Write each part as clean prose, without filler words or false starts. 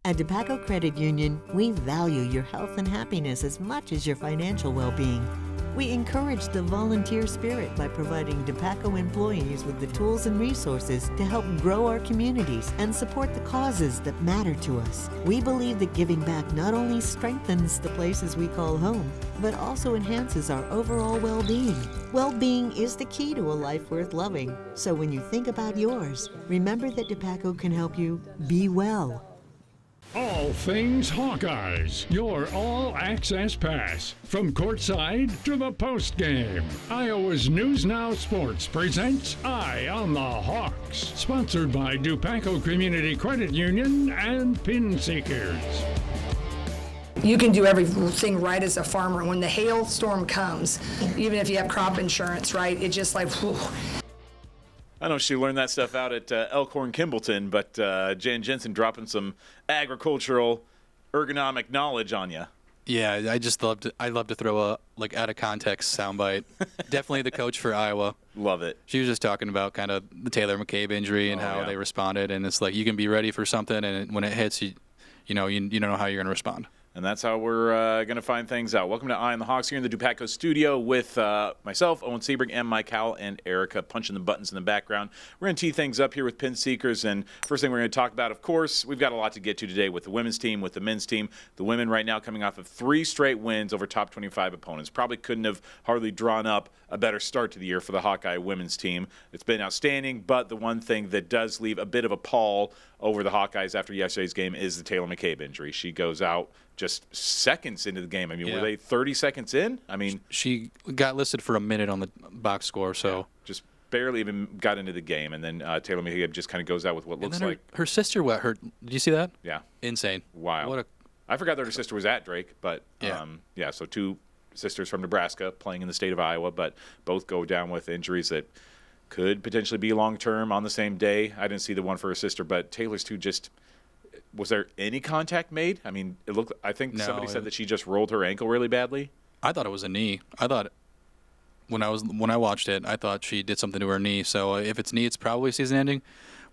At DePaco Credit Union, we value your health and happiness as much as your financial well-being. We encourage the volunteer spirit by providing DePaco employees with the tools and resources to help grow our communities and support the causes that matter to us. We believe that giving back not only strengthens the places we call home, but also enhances our overall well-being. Well-being is the key to a life worth loving. So when you think about yours, remember that DePaco can help you be well. All things Hawkeyes, your all-access pass. From courtside to the postgame. Iowa's News Now Sports presents Eye on the Hawks. Sponsored by DePaco Community Credit Union and Pin Seekers. You can do everything right as a farmer. When the hailstorm comes, even if you have crop insurance, right, it just like, whew. I know she learned that stuff out at Elkhorn Kimballton, but Jan Jensen dropping some agricultural ergonomic knowledge on you. Yeah, I love to throw a out of context soundbite. Definitely the coach for Iowa. Love it. She was just talking about kind of the Taylor McCabe injury and how they responded, and it's like you can be ready for something, and when it hits, you don't know how you're going to respond. And that's how we're going to find things out. Welcome to Eye on the Hawks here in the DePaco studio with myself, Owen Sebring, and Mike Howell, and Erica punching the buttons in the background. We're going to tee things up here with Pin Seekers, and first thing we're going to talk about, of course, we've got a lot to get to today with the women's team, with the men's team. The women right now coming off of 3 straight wins over top 25 opponents. Probably couldn't have hardly drawn up a better start to the year for the Hawkeye women's team. It's been outstanding, but the one thing that does leave a bit of a pall over the Hawkeyes after yesterday's game is the Taylor McCabe injury. She goes out just seconds into the game. I mean, were they 30 seconds in? I mean, she got listed for a minute on the box score, so just barely even got into the game. And then Taylor McCabe just kind of goes out with what looks like her sister. What hurt? Did you see that? Yeah, insane. Wow. I forgot that her sister was at Drake, but so 2 sisters from Nebraska playing in the state of Iowa, but both go down with injuries that could potentially be long-term on the same day. I didn't see the one for her sister, but Taylor's too just – was there any contact made? I mean, it looked – I think somebody said that she just rolled her ankle really badly. I thought it was a knee. I thought when I watched it, I thought she did something to her knee. So if it's knee, it's probably season-ending.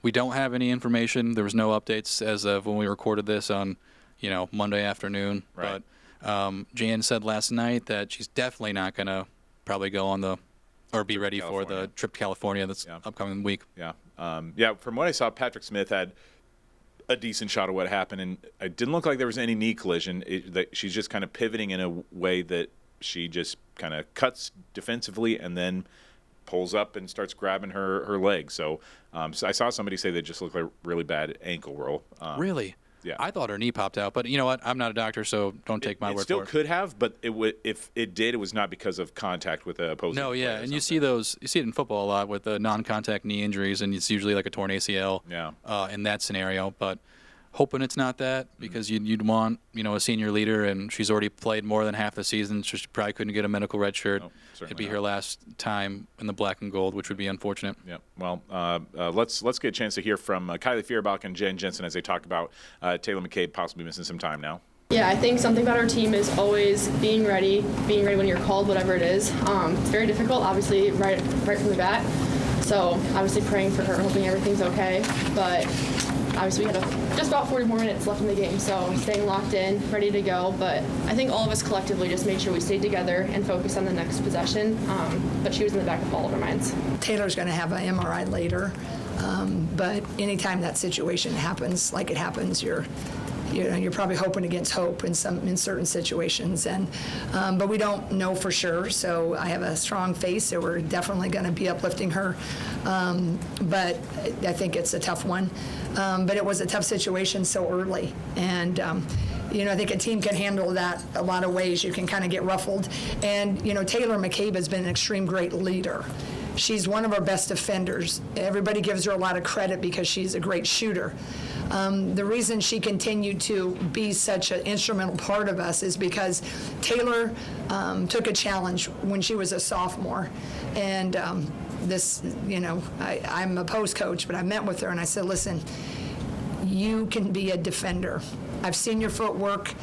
We don't have any information. There was no updates as of when we recorded this on, Monday afternoon. Right. But Jan said last night that she's definitely not going to probably go on the – or be ready for the trip to California that's upcoming week. Yeah. From what I saw, Patrick Smith had a decent shot of what happened, and it didn't look like there was any knee collision. She's just kind of pivoting in a way that she just kind of cuts defensively and then pulls up and starts grabbing her leg. So I saw somebody say that just looked like a really bad ankle roll. Really? Yeah. I thought her knee popped out, but you know what? I'm not a doctor, so don't take my word for it. It still could have, but if it did, it was not because of contact with the opposing player. No, yeah, and you see it in football a lot with the non-contact knee injuries, and it's usually like a torn ACL in that scenario. But hoping it's not that, because you'd want a senior leader, and she's already played more than half the season, so she probably couldn't get a medical red shirt. No, it'd be her last time in the black and gold, which would be unfortunate. Yeah. Well, let's get a chance to hear from Kylie Feuerbach and Jen Jensen as they talk about Taylor McCabe possibly missing some time now. Yeah, I think something about our team is always being ready when you're called, whatever it is. It's very difficult, obviously, right from the bat. So obviously praying for her, hoping everything's okay. But obviously we had just about 40 more minutes left in the game, so staying locked in, ready to go. But I think all of us collectively just made sure we stayed together and focused on the next possession. But she was in the back of all of our minds. Taylor's going to have an MRI later, but anytime that situation happens, like it happens, you're probably hoping against hope in certain situations, but we don't know for sure. So I have a strong faith, so we're definitely going to be uplifting her. But I think it's a tough one. But it was a tough situation so early, and I think a team can handle that a lot of ways. You can kind of get ruffled, and Taylor McCabe has been an extreme great leader. She's one of our best defenders. Everybody gives her a lot of credit because she's a great shooter. The reason she continued to be such an instrumental part of us is because Taylor took a challenge when she was a sophomore. And I'm a post coach, but I met with her and I said, listen, you can be a defender. I've seen your footwork.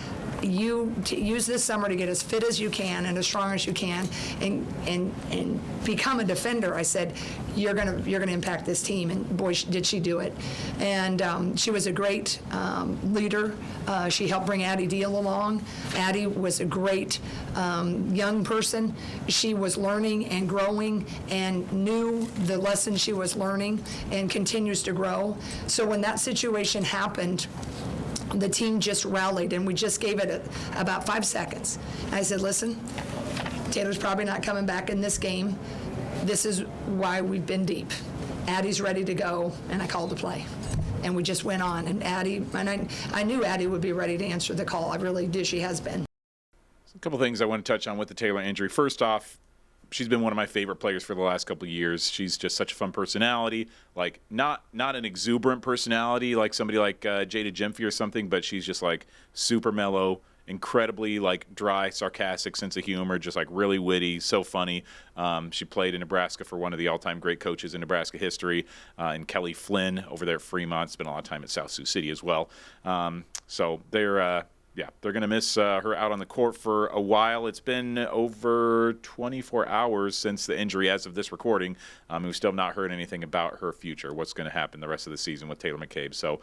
you use this summer to get as fit as you can and as strong as you can, and become a defender. I said, you're gonna impact this team, and boy, did she do it. And she was a great leader. She helped bring Addie Deal along. Addie was a great young person. She was learning and growing and knew the lesson she was learning and continues to grow. So when that situation happened, the team just rallied, and we just gave it about 5 seconds. And I said, listen, Taylor's probably not coming back in this game. This is why we've been deep. Addie's ready to go, and I called the play. And we just went on, and I knew Addie would be ready to answer the call. I really did. She has been. A couple things I want to touch on with the Taylor injury. First off, she's been one of my favorite players for the last couple of years. She's just such a fun personality, like not an exuberant personality like somebody like Jada Gyamfi or something, but she's just like super mellow, incredibly like dry, sarcastic sense of humor, just like really witty, so funny. She played in Nebraska for one of the all-time great coaches in Nebraska history, and Kelly Flynn over there at Fremont. Spent a lot of time at South Sioux City as well. So they're going to miss her out on the court for a while. It's been over 24 hours since the injury as of this recording. We've still not heard anything about her future, what's going to happen the rest of the season with Taylor McCabe. So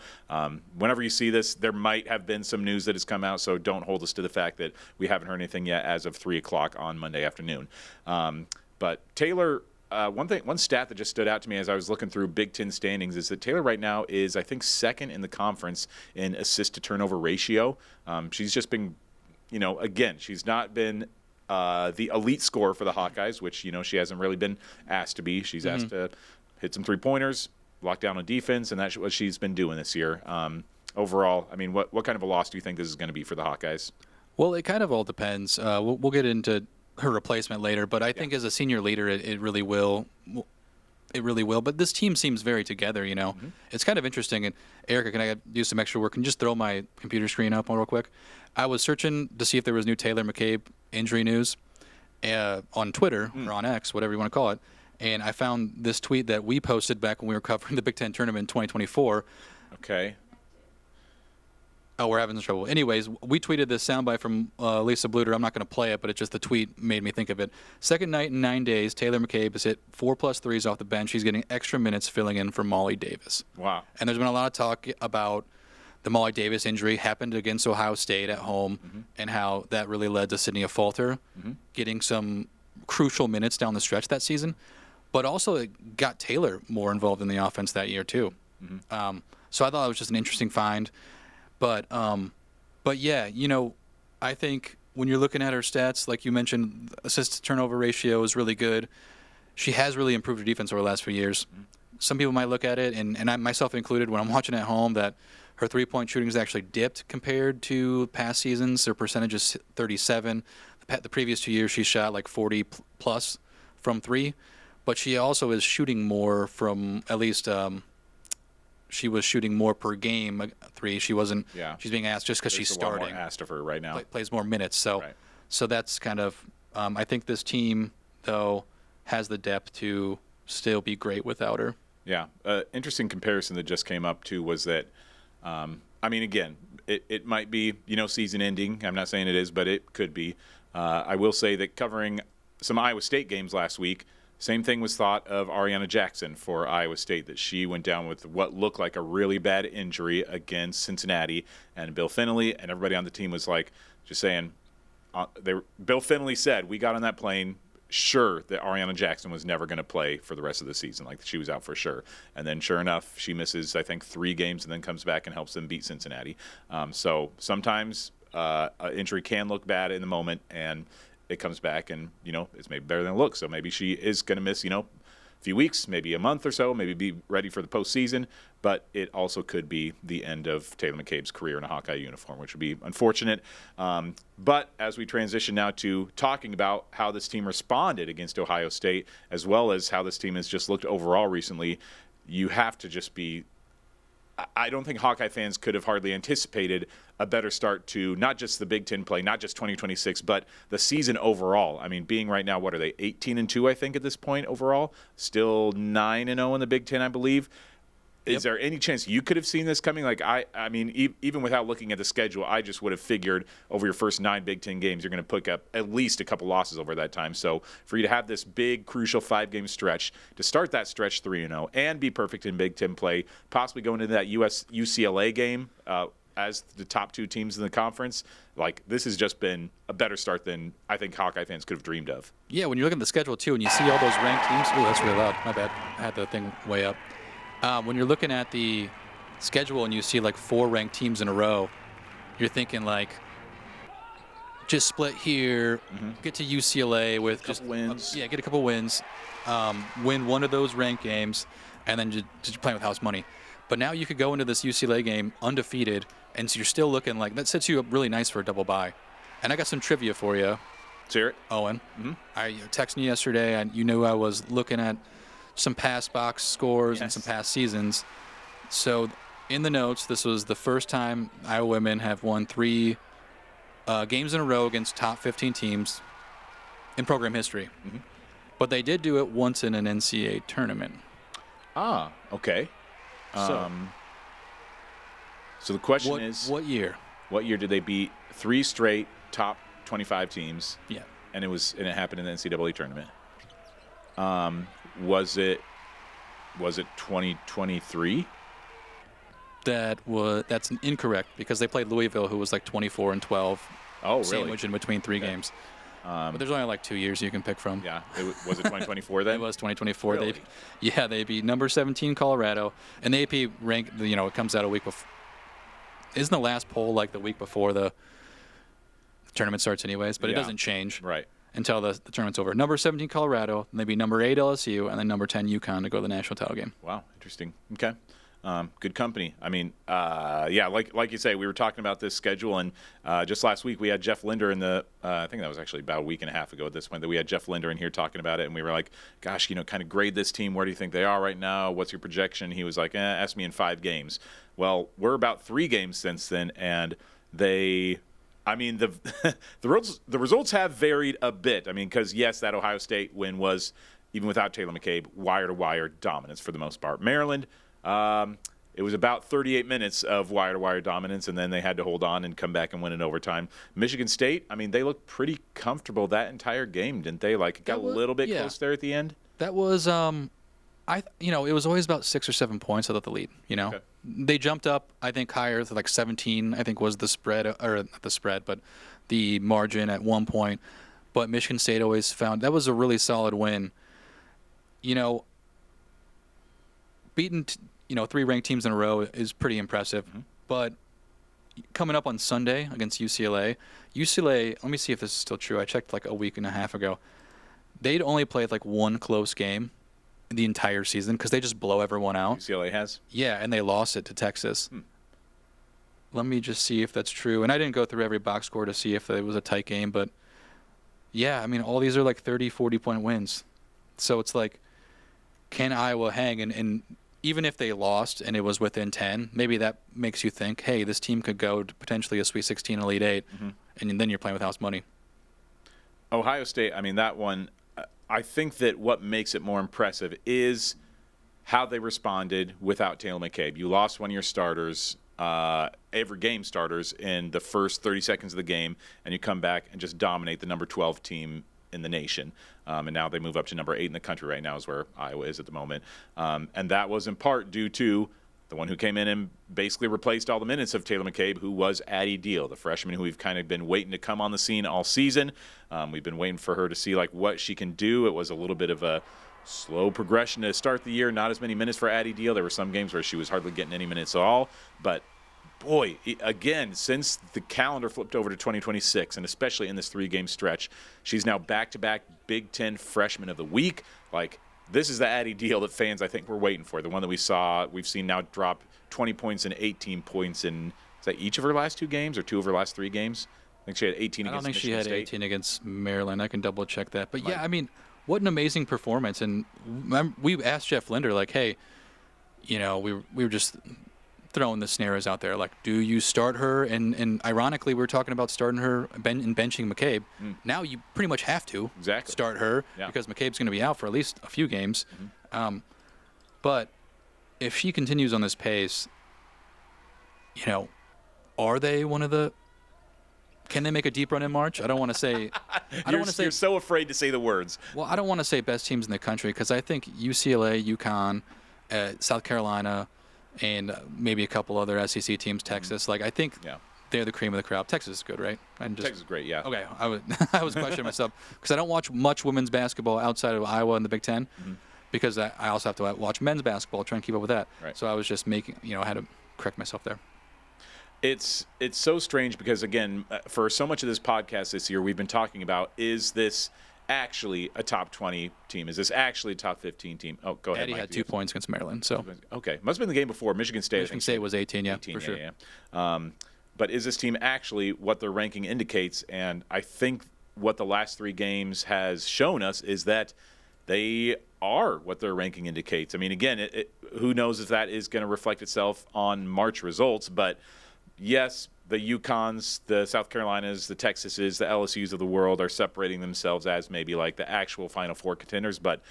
whenever you see this, there might have been some news that has come out, so don't hold us to the fact that we haven't heard anything yet as of 3 o'clock on Monday afternoon. But Taylor... one stat that just stood out to me as I was looking through Big Ten standings is that Taylor right now is, I think, second in the conference in assist to turnover ratio. She's just been, again, she's not been the elite scorer for the Hawkeyes, which, she hasn't really been asked to be. She's asked to hit some three-pointers, lock down on defense, and that's what she's been doing this year. Overall, I mean, what kind of a loss do you think this is going to be for the Hawkeyes? Well, it kind of all depends. We'll get into her replacement later, but I think as a senior leader, it really will. It really will. But this team seems very together, It's kind of interesting. And Erica, can I do some extra work? Can you just throw my computer screen up real quick? I was searching to see if there was new Taylor McCabe injury news on Twitter or on X, whatever you want to call it. And I found this tweet that we posted back when we were covering the Big Ten tournament in 2024. Okay. Oh, we're having some trouble. Anyways, we tweeted this soundbite from Lisa Bluter. I'm not going to play it, but it's just the tweet made me think of it. Second night in 9 days, Taylor McCabe has hit 4+ threes off the bench. She's getting extra minutes filling in for Molly Davis. Wow. And there's been a lot of talk about the Molly Davis injury happened against Ohio State at home and how that really led to Sydney Falter getting some crucial minutes down the stretch that season. But also it got Taylor more involved in the offense that year too. So I thought it was just an interesting find. But yeah, I think when you're looking at her stats, like you mentioned, assist-to-turnover ratio is really good. She has really improved her defense over the last few years. Some people might look at it, and I myself included, when I'm watching at home, that her three-point shooting has actually dipped compared to past seasons. Her percentage is 37. The previous 2 years, she shot like 40+ from three. But she also is shooting more from at least she was shooting more per game three. She wasn't. Yeah. She's being asked just because she's starting. More asked of her right now. Plays more minutes. So, right. So that's kind of. I think this team though has the depth to still be great without her. Yeah. Interesting comparison that just came up too was that. I mean, again, it might be season ending. I'm not saying it is, but it could be. I will say that covering some Iowa State games last week. Same thing was thought of Ariana Jackson for Iowa State, that she went down with what looked like a really bad injury against Cincinnati. And Bill Finley and everybody on the team was like, just saying, Bill Finley said, we got on that plane sure that Ariana Jackson was never going to play for the rest of the season. Like, she was out for sure. And then sure enough, she misses, I think, 3 games and then comes back and helps them beat Cincinnati. So sometimes an injury can look bad in the moment, and it comes back and, it's maybe better than it looks. So maybe she is going to miss, a few weeks, maybe a month or so, maybe be ready for the postseason. But it also could be the end of Taylor McCabe's career in a Hawkeye uniform, which would be unfortunate. But as we transition now to talking about how this team responded against Ohio State, as well as how this team has just looked overall recently, you have to just be – I don't think Hawkeye fans could have hardly anticipated a better start to not just the Big Ten play, not just 2026, but the season overall. I mean, being right now, what are they, 18-2, I think, at this point overall? Still 9-0 in the Big Ten, I believe. Is there any chance you could have seen this coming? Like, I mean, even without looking at the schedule, I just would have figured over your first 9 Big Ten games, you're going to pick up at least a couple losses over that time. So for you to have this big, crucial 5-game stretch, to start that stretch 3-0 and be perfect in Big Ten play, possibly going into that UCLA game as the top 2 teams in the conference, like, this has just been a better start than I think Hawkeye fans could have dreamed of. Yeah, when you look at the schedule, too, and you see all those ranked teams. Oh, that's really loud. My bad. I had the thing way up. When you're looking at the schedule and you see, like, 4 ranked teams in a row, you're thinking, like, just split here, get to UCLA with just wins. Get a couple wins, win one of those ranked games, and then just playing with house money. But now you could go into this UCLA game undefeated, and so you're still looking like that sets you up really nice for a double bye. And I got some trivia for you. Let's hear it. Owen. I texted you yesterday, and you knew I was looking at some past box scores and some past seasons. So in the notes, this was the first time Iowa women have won 3 games in a row against top 15 teams in program history. But they did do it once in an NCAA tournament. Ah, okay. So the question is, what year? What year did they beat 3 straight top 25 teams? Yeah. And it happened in the NCAA tournament. Was it 2023? That's incorrect because they played Louisville, who was like 24-12. Oh, really? Sandwiched in between 3 games. But there's only like 2 years you can pick from. Yeah. Was it 2024 then? It was 2024. Really? They beat number 17 Colorado, and the AP rank. It comes out a week before. Isn't the last poll like the week before the tournament starts, anyways? But it doesn't change until the tournament's over. Number 17 Colorado, and they beat number 8 LSU, and then number 10 UConn to go to the national title game. Wow, interesting. Okay. Good company. I mean, like you say, we were talking about this schedule, and just last week we had Jeff Linder in the I think that was actually about a week and a half ago at this point that we had Jeff Linder in here talking about it, and we were like, gosh, kind of grade this team. Where do you think they are right now? What's your projection? He was like, ask me in 5 games. Well, we're about 3 games since then, and the results have varied a bit. I mean, because yes, that Ohio State win was, even without Taylor McCabe, wire-to-wire dominance for the most part. Maryland, it was about 38 minutes of wire-to-wire dominance, and then they had to hold on and come back and win in overtime. Michigan State, I mean, they looked pretty comfortable that entire game, didn't they? Like, it got a little bit close there at the end. That was, it was always about 6 or 7 points without the lead. Okay. They jumped up, I think, higher to like 17. I think was the spread, or not the spread, but the margin at one point. But Michigan State always found that was a really solid win. Beating 3 ranked teams in a row is pretty impressive. But coming up on Sunday against UCLA, let me see if this is still true. I checked like a week and a half ago. They'd only played like 1 close game the entire season because they just blow everyone out. UCLA has? Yeah, and they lost it to Texas. Let me just see if that's true. And I didn't go through every box score to see if it was a tight game, but yeah, I mean, all these are like 30, 40-point wins. So it's like, can Iowa hang? And even if they lost and it was within 10, maybe that makes you think, hey, this team could go to potentially a Sweet 16, Elite 8, and then you're playing with house money. Ohio State, I mean, that one, I think that what makes it more impressive is how they responded without Taylor McCabe. You lost one of your starters, every game starters, in the first 30 seconds of the game, and you come back and just dominate the number 12 team in the nation. And now they move up to number 8 in the country right now is where Iowa is at the moment. And that was in part due to the one who came in and basically replaced all the minutes of Taylor McCabe, who was Addie Deal, the freshman who we've kind of been waiting to come on the scene all season. We've been waiting for her to see like what she can do. It was a little bit of a slow progression to start the year. Not as many minutes for Addie Deal. There were some games where she was hardly getting any minutes at all. But boy, again, since the calendar flipped over to 2026, and especially in this 3-game stretch, she's now back-to-back Big Ten Freshman of the Week. Like, this is the Addie Deal that fans, I think, were waiting for. The one that we've seen now drop 20 points and 18 points in, is that each of her last 2 games or 2 of her last 3 games? I think she had 18 against Michigan State. I don't think she had 18 against Maryland. I can double-check that. But, yeah, I mean, what an amazing performance. And we asked Jeff Linder, like, hey, we were just throwing the snares out there. Like, do you start her? And ironically, we were talking about starting her and benching McCabe. Now you pretty much have to start her because McCabe's going to be out for at least a few games. But if she continues on this pace, are they one of the? Can they make a deep run in March? I don't want to say. You're so afraid to say the words. Well, I don't want to say best teams in the country because I think UCLA, UConn, South Carolina, and maybe a couple other SEC teams, Texas. Like I think they're the cream of the crop. Texas is good, right? Texas is great, yeah. Okay, I was questioning myself because I don't watch much women's basketball outside of Iowa and the Big Ten because I also have to watch men's basketball, try and keep up with that. Right. So I was just I had to correct myself there. It's so strange because, again, for so much of this podcast this year, we've been talking about, is this actually a top 20 team? Is this actually a top 15 team? Oh, go ahead, Addie Mike. had 2 points against Maryland. So okay. Must have been the game before. Michigan State. Michigan State was 18, yeah, 18, for sure. Yeah. But is this team actually what their ranking indicates? And I think what the last 3 games has shown us is that they are what their ranking indicates. I mean, again, who knows if that is going to reflect itself on March results, but yes, the UConns, the South Carolinas, the Texases, the LSUs of the world are separating themselves as maybe like the actual Final Four contenders. But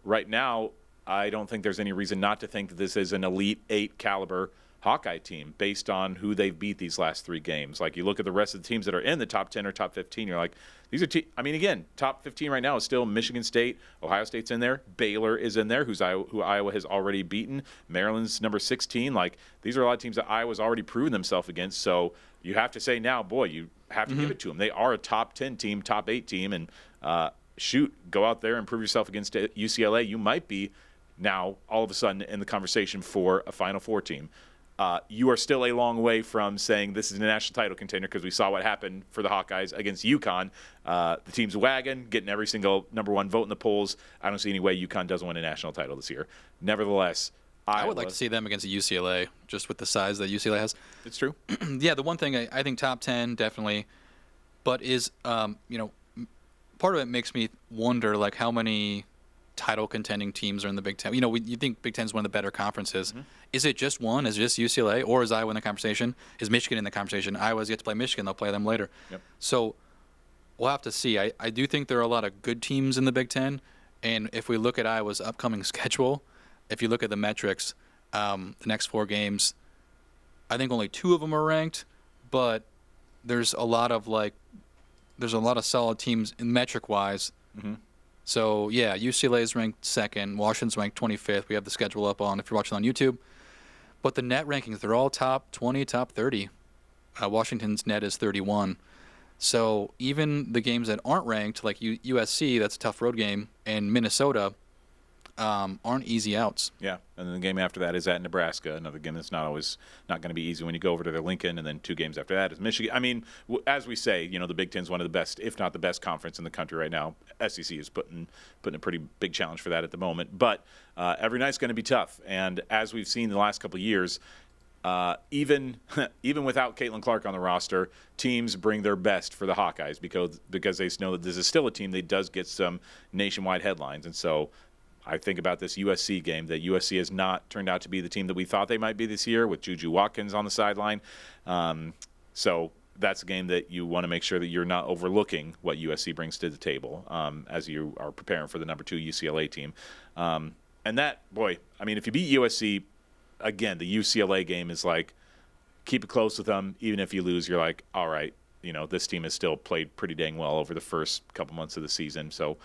right now, I don't think there's any reason not to think that this is an Elite 8 caliber Hawkeye team based on who they've beat these last 3 games. Like you look at the rest of the teams that are in the top 10 or top 15, you're like, these are I mean, again, top 15 right now is still Michigan State, Ohio State's in there, Baylor is in there, who Iowa has already beaten, Maryland's number 16. Like these are a lot of teams that Iowa's already proven themselves against. So you have to say now, boy, you have to give it to them. They are a top 10 team, top 8 team, and go out there and prove yourself against UCLA. You might be now all of a sudden in the conversation for a Final Four team. You are still a long way from saying this is a national title contender because we saw what happened for the Hawkeyes against UConn. The team's wagon, getting every single number 1 vote in the polls. I don't see any way UConn doesn't win a national title this year. Nevertheless, I would like to see them against UCLA just with the size that UCLA has. It's true. Yeah, the one thing I think top 10 definitely, but is, part of it makes me wonder like how many title contending teams are in the Big Ten. You think Big Ten is one of the better conferences. Is it just one? Is it just UCLA? Or is Iowa in the conversation? Is Michigan in the conversation? Iowa's yet to play Michigan. They'll play them later. Yep. So we'll have to see. I do think there are a lot of good teams in the Big Ten. And if we look at Iowa's upcoming schedule, if you look at the metrics, the next 4 games, I think only 2 of them are ranked. But there's a lot of solid teams in metric-wise. So, yeah, UCLA is ranked 2nd. Washington's ranked 25th. We have the schedule up on if you're watching on YouTube. But the net rankings, they're all top 20, top 30. Washington's net is 31. So even the games that aren't ranked, like USC, that's a tough road game, and Minnesota, aren't easy outs. Yeah, and then the game after that is at Nebraska, another game that's not going to be easy when you go over to the Lincoln, and then 2 games after that is Michigan. I mean, as we say, the Big Ten's one of the best, if not the best conference in the country right now. SEC is putting a pretty big challenge for that at the moment, but every night's going to be tough, and as we've seen the last couple of years, even without Caitlin Clark on the roster, teams bring their best for the Hawkeyes because they know that this is still a team that does get some nationwide headlines, and so I think about this USC game, that USC has not turned out to be the team that we thought they might be this year with Juju Watkins on the sideline. So that's a game that you want to make sure that you're not overlooking what USC brings to the table as you are preparing for the number 2 UCLA team. And that, boy, I mean, if you beat USC, again, the UCLA game is like, keep it close with them. Even if you lose, you're like, all right, this team has still played pretty dang well over the first couple months of the season. So,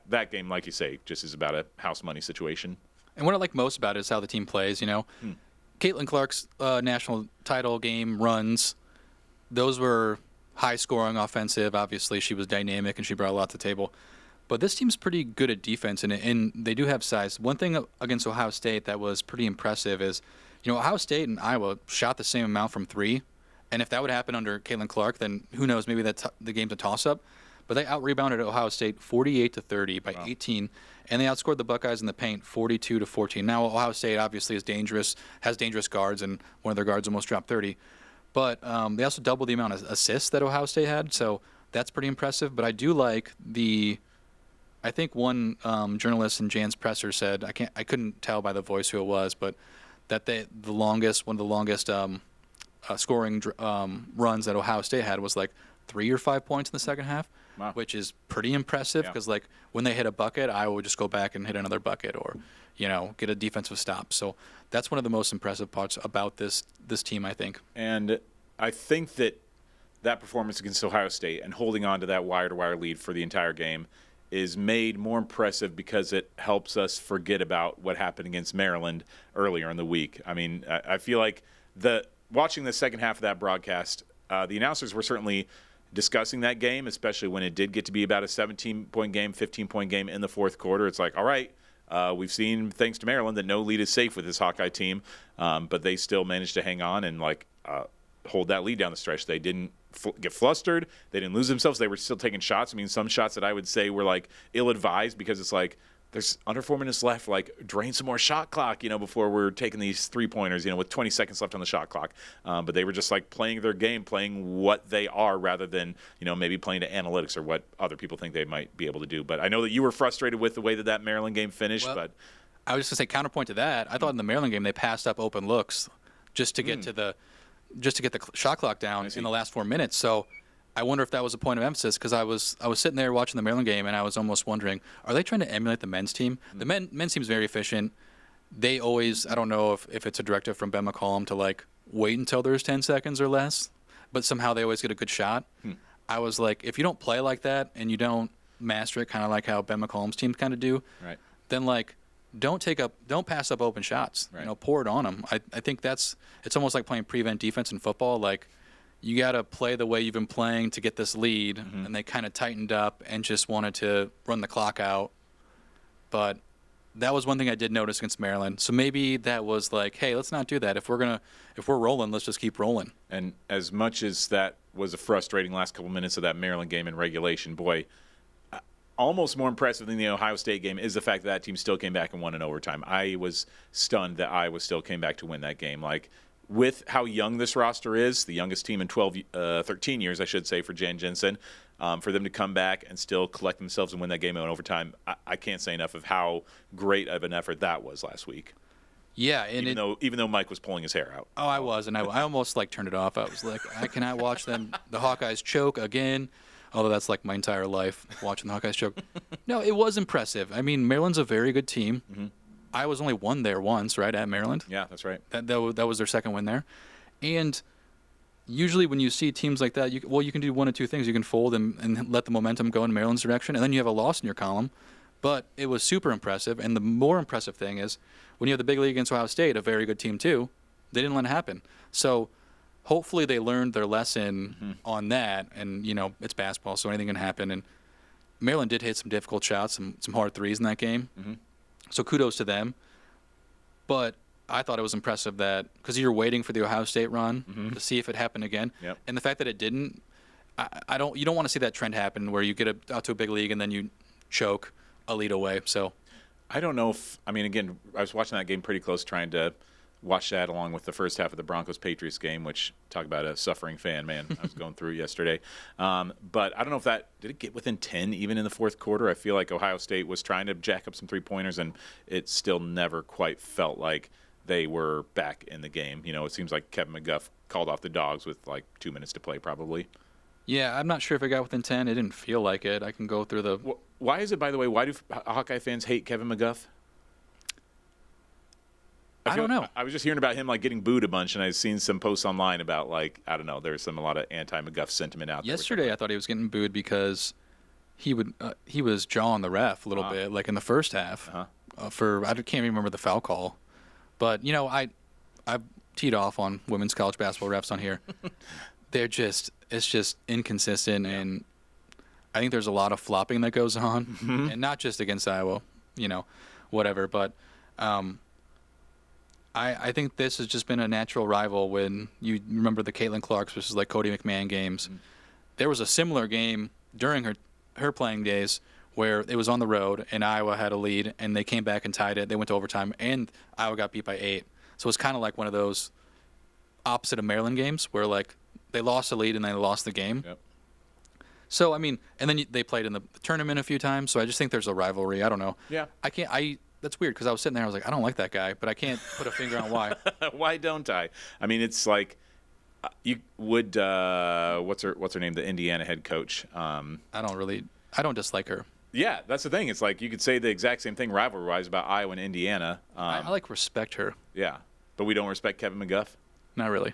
that game, like you say, just is about a house money situation. And what I like most about it is how the team plays, Caitlin Clark's national title game runs, those were high-scoring offensive. Obviously, she was dynamic, and she brought a lot to the table. But this team's pretty good at defense, and they do have size. One thing against Ohio State that was pretty impressive is, Ohio State and Iowa shot the same amount from 3. And if that would happen under Caitlin Clark, then who knows, maybe the game's a toss-up. But they out-rebounded Ohio State 48-30 by 18, and they outscored the Buckeyes in the paint 42-14. Now, Ohio State obviously is dangerous, has dangerous guards, and one of their guards almost dropped 30. But they also doubled the amount of assists that Ohio State had, so that's pretty impressive. But I do like I think one journalist in Jan's presser said, I couldn't tell by the voice who it was, but that one of the longest scoring runs that Ohio State had was like 3 or 5 points in the second half, Wow. which is pretty impressive because like when they hit a bucket, Iowa would just go back and hit another bucket or, get a defensive stop. So that's one of the most impressive parts about this team, I think. And I think that performance against Ohio State and holding on to that wire-to-wire lead for the entire game is made more impressive because it helps us forget about what happened against Maryland earlier in the week. I mean, I feel like watching the second half of that broadcast, the announcers were certainly discussing that game, especially when it did get to be about a 17-point game, 15-point game in the fourth quarter. It's like, all right, we've seen, thanks to Maryland, that no lead is safe with this Hawkeye team, but they still managed to hang on and hold that lead down the stretch. They didn't get flustered. They didn't lose themselves. They were still taking shots. I mean, some shots that I would say were ill-advised because it's like there's under 4 minutes left. Drain some more shot clock, before we're taking these three-pointers, with 20 seconds left on the shot clock. But they were just playing their game, playing what they are rather than, maybe playing to analytics or what other people think they might be able to do. But I know that you were frustrated with the way that Maryland game finished. Well, but I was just going to say counterpoint to that. I thought in the Maryland game they passed up open looks just to get to the shot clock down in the last 4 minutes. So I wonder if that was a point of emphasis because I was sitting there watching the Maryland game and I was almost wondering, are they trying to emulate the men's team? The men's team is very efficient. They always, I don't know if it's a directive from Ben McCollum to wait until there's 10 seconds or less, but somehow they always get a good shot. I was like, if you don't play like that and you don't master it, kind of like how Ben McCollum's teams kind of do, right, then don't pass up open shots. Right. Pour it on them. I think it's almost like playing prevent defense in football. You got to play the way you've been playing to get this lead, and they kind of tightened up and just wanted to run the clock out. But that was one thing I did notice against Maryland. So maybe that was hey, let's not do that. If we're rolling, let's just keep rolling. And as much as that was a frustrating last couple minutes of that Maryland game in regulation, boy, almost more impressive than the Ohio State game is the fact that team still came back and won in overtime. I was stunned that Iowa still came back to win that game. With how young this roster is, the youngest team in 13 years, I should say, for Jan Jensen, for them to come back and still collect themselves and win that game in overtime, I can't say enough of how great of an effort that was last week. Yeah, and even though Mike was pulling his hair out. Oh, I was, and I almost turned it off. I was like, I cannot watch the Hawkeyes choke again. Although that's my entire life, watching the Hawkeyes choke. No, it was impressive. I mean, Maryland's a very good team. Mm-hmm. I was only won there once, right, at Maryland. Yeah, that's right. That was their second win there. And usually when you see teams like that, you can do one of two things. You can fold and let the momentum go in Maryland's direction, and then you have a loss in your column. But it was super impressive. And the more impressive thing is when you have the big league against Ohio State, a very good team too, they didn't let it happen. So hopefully they learned their lesson on that. And, it's basketball, so anything can happen. And Maryland did hit some difficult shots, some hard threes in that game. Mm-hmm. So kudos to them. But I thought it was impressive that because you're waiting for the Ohio State run to see if it happened again. Yep. And the fact that it didn't, you don't want to see that trend happen where you get out to a big league and then you choke a lead away. So I don't know again, I was watching that game pretty close, trying to watch that along with the first half of the Broncos-Patriots game, which, talk about a suffering fan, man. I was going through it yesterday. But I don't know if did it get within 10 even in the fourth quarter? I feel like Ohio State was trying to jack up some three-pointers, and it still never quite felt like they were back in the game. It seems like Kevin McGuff called off the Dogs with 2 minutes to play probably. Yeah, I'm not sure if it got within 10. It didn't feel like it. I can go through the... Why is it, by the way, why do Hawkeye fans hate Kevin McGuff? I don't know. I was just hearing about him getting booed a bunch, and I've seen some posts online about I don't know. There's a lot of anti-McGuff sentiment out there. Yesterday, I thought he was getting booed because he was jawing the ref a little bit, in the first half. I can't remember the foul call, but I've teed off on women's college basketball refs on here. It's just inconsistent, and I think there's a lot of flopping that goes on, and not just against Iowa, whatever, but. I think this has just been a natural rival when you remember the Caitlin Clarks versus Cody McMahon games. Mm-hmm. There was a similar game during her playing days where it was on the road and Iowa had a lead and they came back and tied it. They went to overtime and Iowa got beat by 8. So it's kind of like one of those opposite of Maryland games where they lost the lead and they lost the game. Yep. So, and then they played in the tournament a few times. So I just think there's a rivalry. I don't know. Yeah. That's weird because I was sitting there. I was like, I don't like that guy, but I can't put a finger on why. Why don't I? It's You would what's her name? The Indiana head coach. I don't dislike her. Yeah, that's the thing. It's like you could say the exact same thing rivalry-wise about Iowa and Indiana. I like respect her. Yeah, but we don't respect Kevin McGuff. Not really.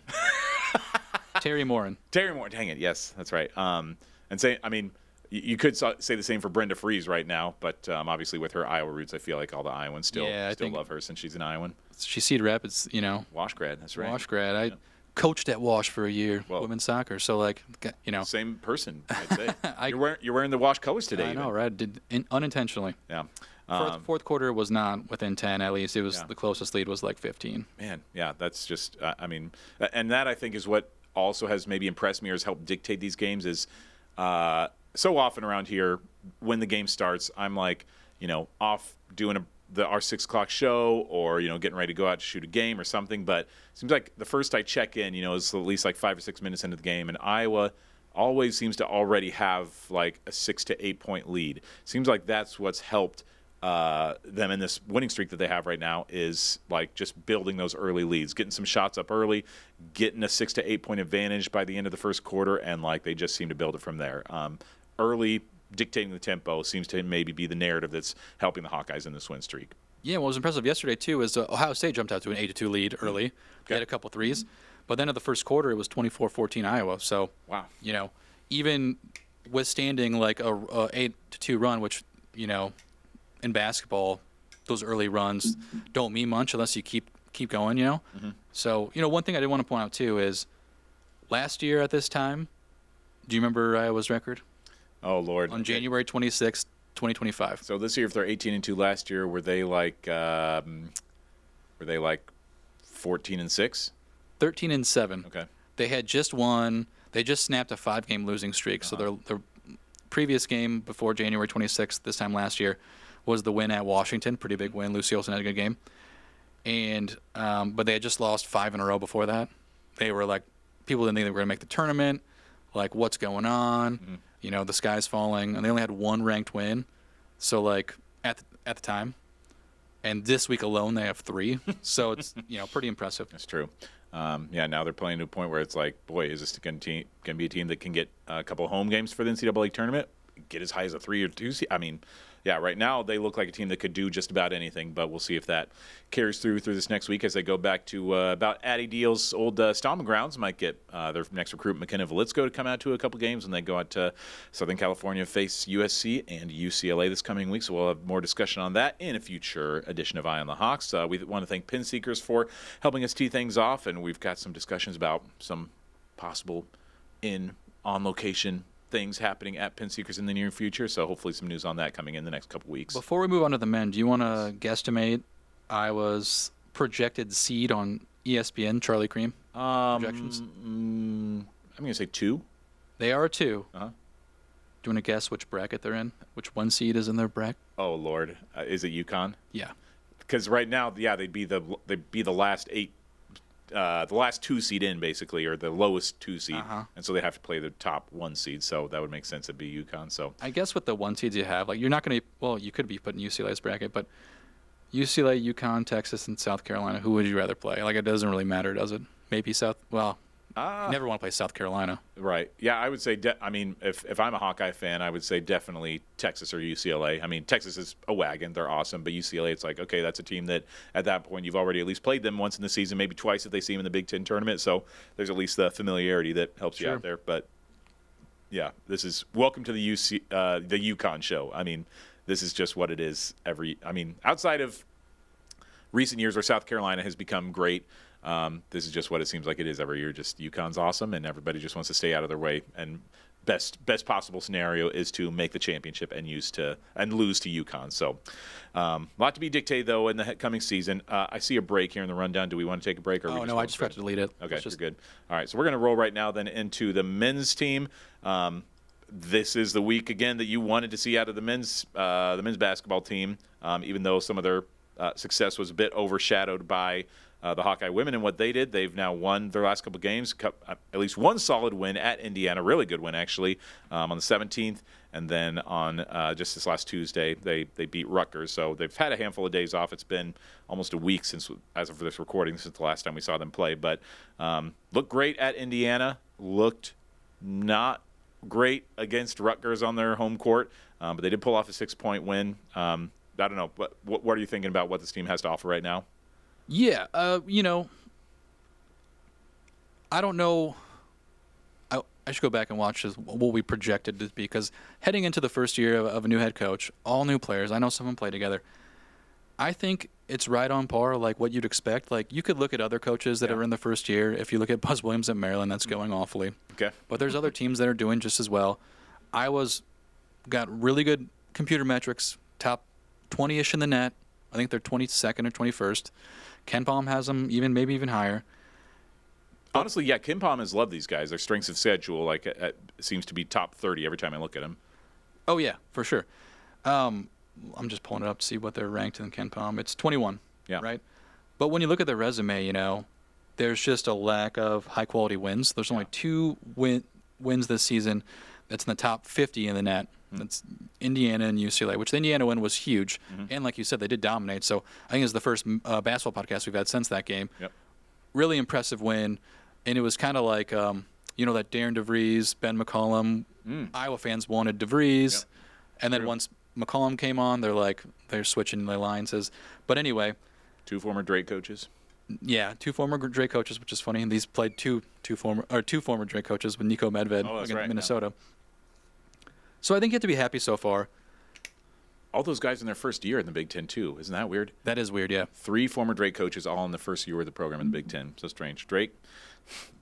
Terry Morin. Terry Morin. Dang it. Yes, that's right. And say, I mean, you could say the same for Brenda Fries right now, but obviously with her Iowa roots, I feel like all the Iowans still love her since she's an Iowan. She's Cedar Rapids, Wash grad. That's right. Wash grad. I coached at Wash for a year, women's soccer. So same person, I'd say. You're wearing the Wash colors today. I know, right? Did unintentionally. Yeah. Fourth quarter was not within 10 at least. It was the closest lead was like 15. Man, yeah, that's just and that I think is what also has maybe impressed me or has helped dictate these games is so often around here when the game starts, I'm like, off doing our 6 o'clock show or, getting ready to go out to shoot a game or something. But it seems like the first I check in, is at least like 5 or 6 minutes into the game. And Iowa always seems to already have like a 6 to 8 point lead. Seems like that's what's helped them in this winning streak that they have right now is like just building those early leads, getting some shots up early, getting a 6 to 8 point advantage by the end of the first quarter. And like they just seem to build it from there. Early dictating the tempo seems to maybe be the narrative that's helping the Hawkeyes in this win streak. Yeah, what was impressive yesterday, too, is Ohio State jumped out to an 8-2 lead early. Okay. They had a couple threes. But then at the first quarter, it was 24-14 Iowa. So, wow. Even withstanding like a 8-2 run, which, in basketball, those early runs don't mean much unless you keep going, Mm-hmm. So, one thing I did want to point out, too, is last year at this time, do you remember Iowa's record? Oh, Lord. On January 26th, 2025. So this year, if they're 18-2 last year, were they like 14-6? 13-7. Okay. They had just won. They just snapped a 5-game losing streak. So their previous game before January 26th, this time last year, was the win at Washington. Pretty big win. Lucy Olsen had a good game. And but they had just lost 5 in a row before that. They were like, people didn't think they were going to make the tournament. Like, what's going on? Mm-hmm. The sky's falling, and they only had 1 ranked win. So, like, at the time. And this week alone, they have 3. So it's, pretty impressive. That's true. Now they're playing to a point where it's like, boy, is this going to be a team that can get a couple of home games for the NCAA tournament? Get as high as a 3 or 2 seed? I mean, yeah, right now they look like a team that could do just about anything, but we'll see if that carries through this next week as they go back to about Addie Deal's old stomping grounds. Might get their next recruit, McKenna Velitsko, to come out to a couple games, and they go out to Southern California, face USC and UCLA this coming week. So we'll have more discussion on that in a future edition of Eye on the Hawks. We want to thank Pin Seekers for helping us tee things off, and we've got some discussions about some possible on-location things happening at Pin Seekers in the near future, so hopefully some news on that coming in the next couple weeks. Before we move on to the men, do you want to guesstimate Iowa's projected seed on ESPN, Charlie Cream? Projections? I'm going to say 2. They are 2. Uh-huh. Do you want to guess which bracket they're in? Which 1 seed is in their bracket? Oh, Lord. Is it UConn? Yeah. Because right now, they'd be the last 8. The last 2 seed in, basically, or the lowest 2 seed, and so they have to play the top 1 seed. So that would make sense. It'd be UConn. So I guess with the 1 seeds you have, like you're not going to. Well, you could be putting UCLA's bracket, but UCLA, UConn, Texas, and South Carolina. Who would you rather play? Like it doesn't really matter, does it? Maybe South. Well, you never want to play South Carolina. Right. Yeah, I would say. If I'm a Hawkeye fan, I would say definitely Texas or UCLA. I mean, Texas is a wagon; they're awesome. But UCLA, it's like, okay, that's a team that at that point you've already at least played them once in the season, maybe twice if they see them in the Big Ten tournament. So there's at least the familiarity that helps you out there. But yeah, this is welcome to the UConn show. I mean, this is just what it is. Outside of recent years where South Carolina has become great. This is just what it seems like it is every year. Just UConn's awesome, and everybody just wants to stay out of their way. And best possible scenario is to make the championship and lose to UConn. So, a lot to be dictated though in the coming season. I see a break here in the rundown. Do we want to take a break? Or no, I just forgot to delete it. Okay, you're good. All right, so we're going to roll right now then into the men's team. This is the week again that you wanted to see out of the men's basketball team, even though some of their success was a bit overshadowed by the Hawkeye women and what they did. They've now won their last couple games, at least one solid win at Indiana, really good win actually, on the 17th. And then on just this last Tuesday, they beat Rutgers. So they've had a handful of days off. It's been almost a week since, as of this recording, since the last time we saw them play. But looked great at Indiana. Looked not great against Rutgers on their home court. But they did pull off a 6-point win. I don't know. What are you thinking about what this team has to offer right now? Yeah, I don't know. I should go back and watch what we projected to be, because heading into the first year of a new head coach, all new players, I know some of them play together. I think it's right on par, like what you'd expect. Like, you could look at other coaches that are in the first year. If you look at Buzz Williams at Maryland, that's going awfully. Okay. But there's other teams that are doing just as well. Iowa's got really good computer metrics, top 20-ish in the net. I think they're 22nd or 21st. Ken Palm has them maybe even higher. Honestly, yeah, Ken Palm has loved these guys. Their strengths of schedule seems to be top 30 every time I look at them. Oh, yeah, for sure. I'm just pulling it up to see what they're ranked in Ken Palm. It's 21, right? But when you look at their resume, there's just a lack of high-quality wins. There's only 2 wins this season that's in the top 50 in the net. That's Indiana and UCLA, which the Indiana win was huge. And like you said, they did dominate. So I think it's the first basketball podcast we've had since that game. Yep. Really impressive win. And it was kind of like, that Darren DeVries, Ben McCollum. Iowa fans wanted DeVries. Yep. And then once McCollum came on, they're switching their lines. But anyway. 2 former Drake coaches. Yeah, 2 former Drake coaches, which is funny. And these played two former Drake coaches with Nico Medved against Minnesota. Yeah. So I think you have to be happy so far. All those guys in their first year in the Big Ten, too. Isn't that weird? That is weird, yeah. 3 former Drake coaches all in the first year of the program in the Big Ten. So strange. Drake,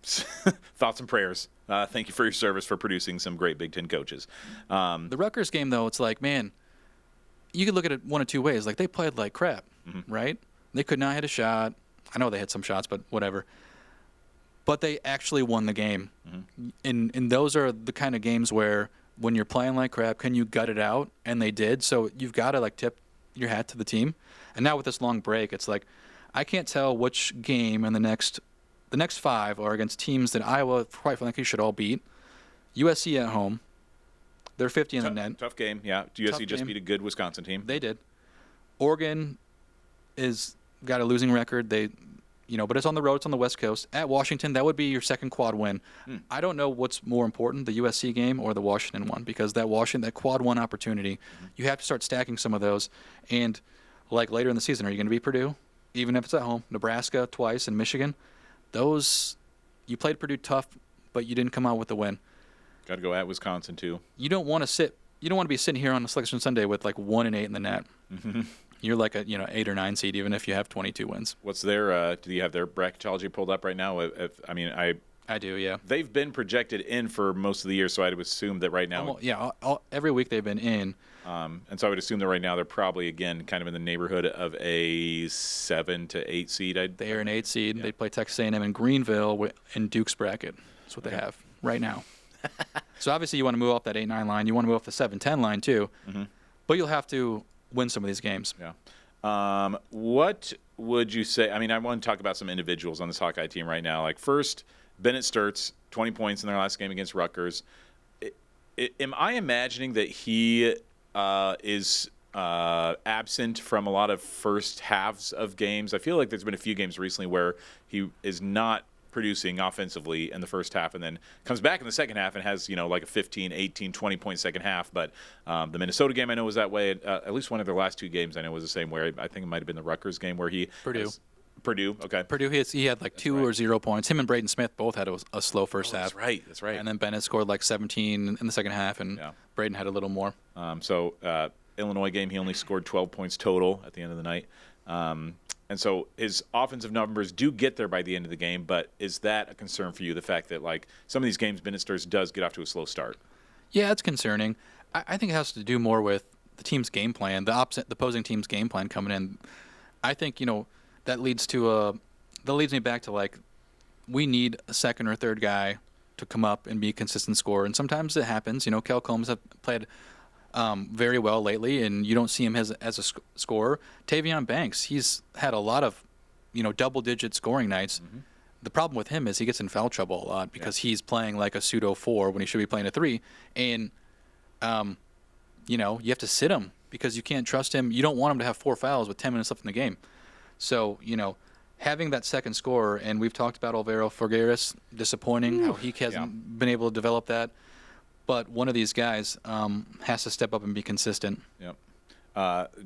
thoughts and prayers. Thank you for your service for producing some great Big Ten coaches. The Rutgers game, though, it's like, man, you could look at it one of 2 ways. Like, they played like crap, right? They could not hit a shot. I know they hit some shots, but whatever. But they actually won the game. And those are the kind of games where, when you're playing like crap, can you gut it out? And they did. So you've got to tip your hat to the team. And now with this long break, it's like, I can't tell which game in the next 5 are against teams that Iowa, quite frankly, should all beat. USC at home. They're 50 in the net. Tough game, yeah. USC just beat a good Wisconsin team. They did. Oregon is got a losing record. But it's on the road. It's on the West Coast. At Washington, that would be your second quad win. I don't know what's more important, the USC game or the Washington one, because that quad one opportunity, you have to start stacking some of those. And like later in the season, are you going to be Purdue? Even if it's at home, Nebraska twice and Michigan. You played Purdue tough, but you didn't come out with the win. Got to go at Wisconsin too. You don't want to be sitting here on a Selection Sunday with 1-8 in the net. You're like a 8 or 9 seed, even if you have 22 wins. What's their? Do you have their bracketology pulled up right now? I do, yeah. They've been projected in for most of the year, so I would assume that right now. Every week they've been in. And so I would assume that right now they're probably again kind of in the neighborhood of a 7 to 8 seed. They are an 8 seed. Yeah. They play Texas A&M in Greenville in Duke's bracket. That's what they have right now. So obviously you want to move off that 8-9 line. You want to move off the 7-10 line too. But you'll have to win some of these games. Yeah. What would you say? I want to talk about some individuals on this Hawkeye team right now. First, Bennett Sturtz, 20 points in their last game against Rutgers. Am I imagining that he is absent from a lot of first halves of games? I feel like there's been a few games recently where he is not producing offensively in the first half and then comes back in the second half and has, a 15, 18, 20-point second half. But the Minnesota game I know was that way. At least one of their last 2 games I know was the same way. I think it might have been the Rutgers game where he Purdue, okay. Purdue, he had 2 or 0 points. Him and Braden Smith both had a slow first half. That's right. And then Bennett scored 17 in the second half, and Braden had a little more. Illinois game, he only scored 12 points total at the end of the night. And so his offensive numbers do get there by the end of the game, but is that a concern for you, the fact that, some of these games, Bennett Sturtz does get off to a slow start? Yeah, it's concerning. I think it has to do more with the team's game plan, the opposing team's game plan coming in. I think, that leads me back to, we need a second or third guy to come up and be a consistent scorer. And sometimes it happens. Kel Combs have played very well lately, and you don't see him as a scorer. Tavion Banks, he's had a lot of, double-digit scoring nights. The problem with him is he gets in foul trouble a lot because he's playing like a pseudo 4 when he should be playing a 3. And, you have to sit him because you can't trust him. You don't want him to have 4 fouls with 10 minutes left in the game. So, having that second scorer, and we've talked about Alvaro Figueres, disappointing how he hasn't been able to develop that. But one of these guys has to step up and be consistent. Yep.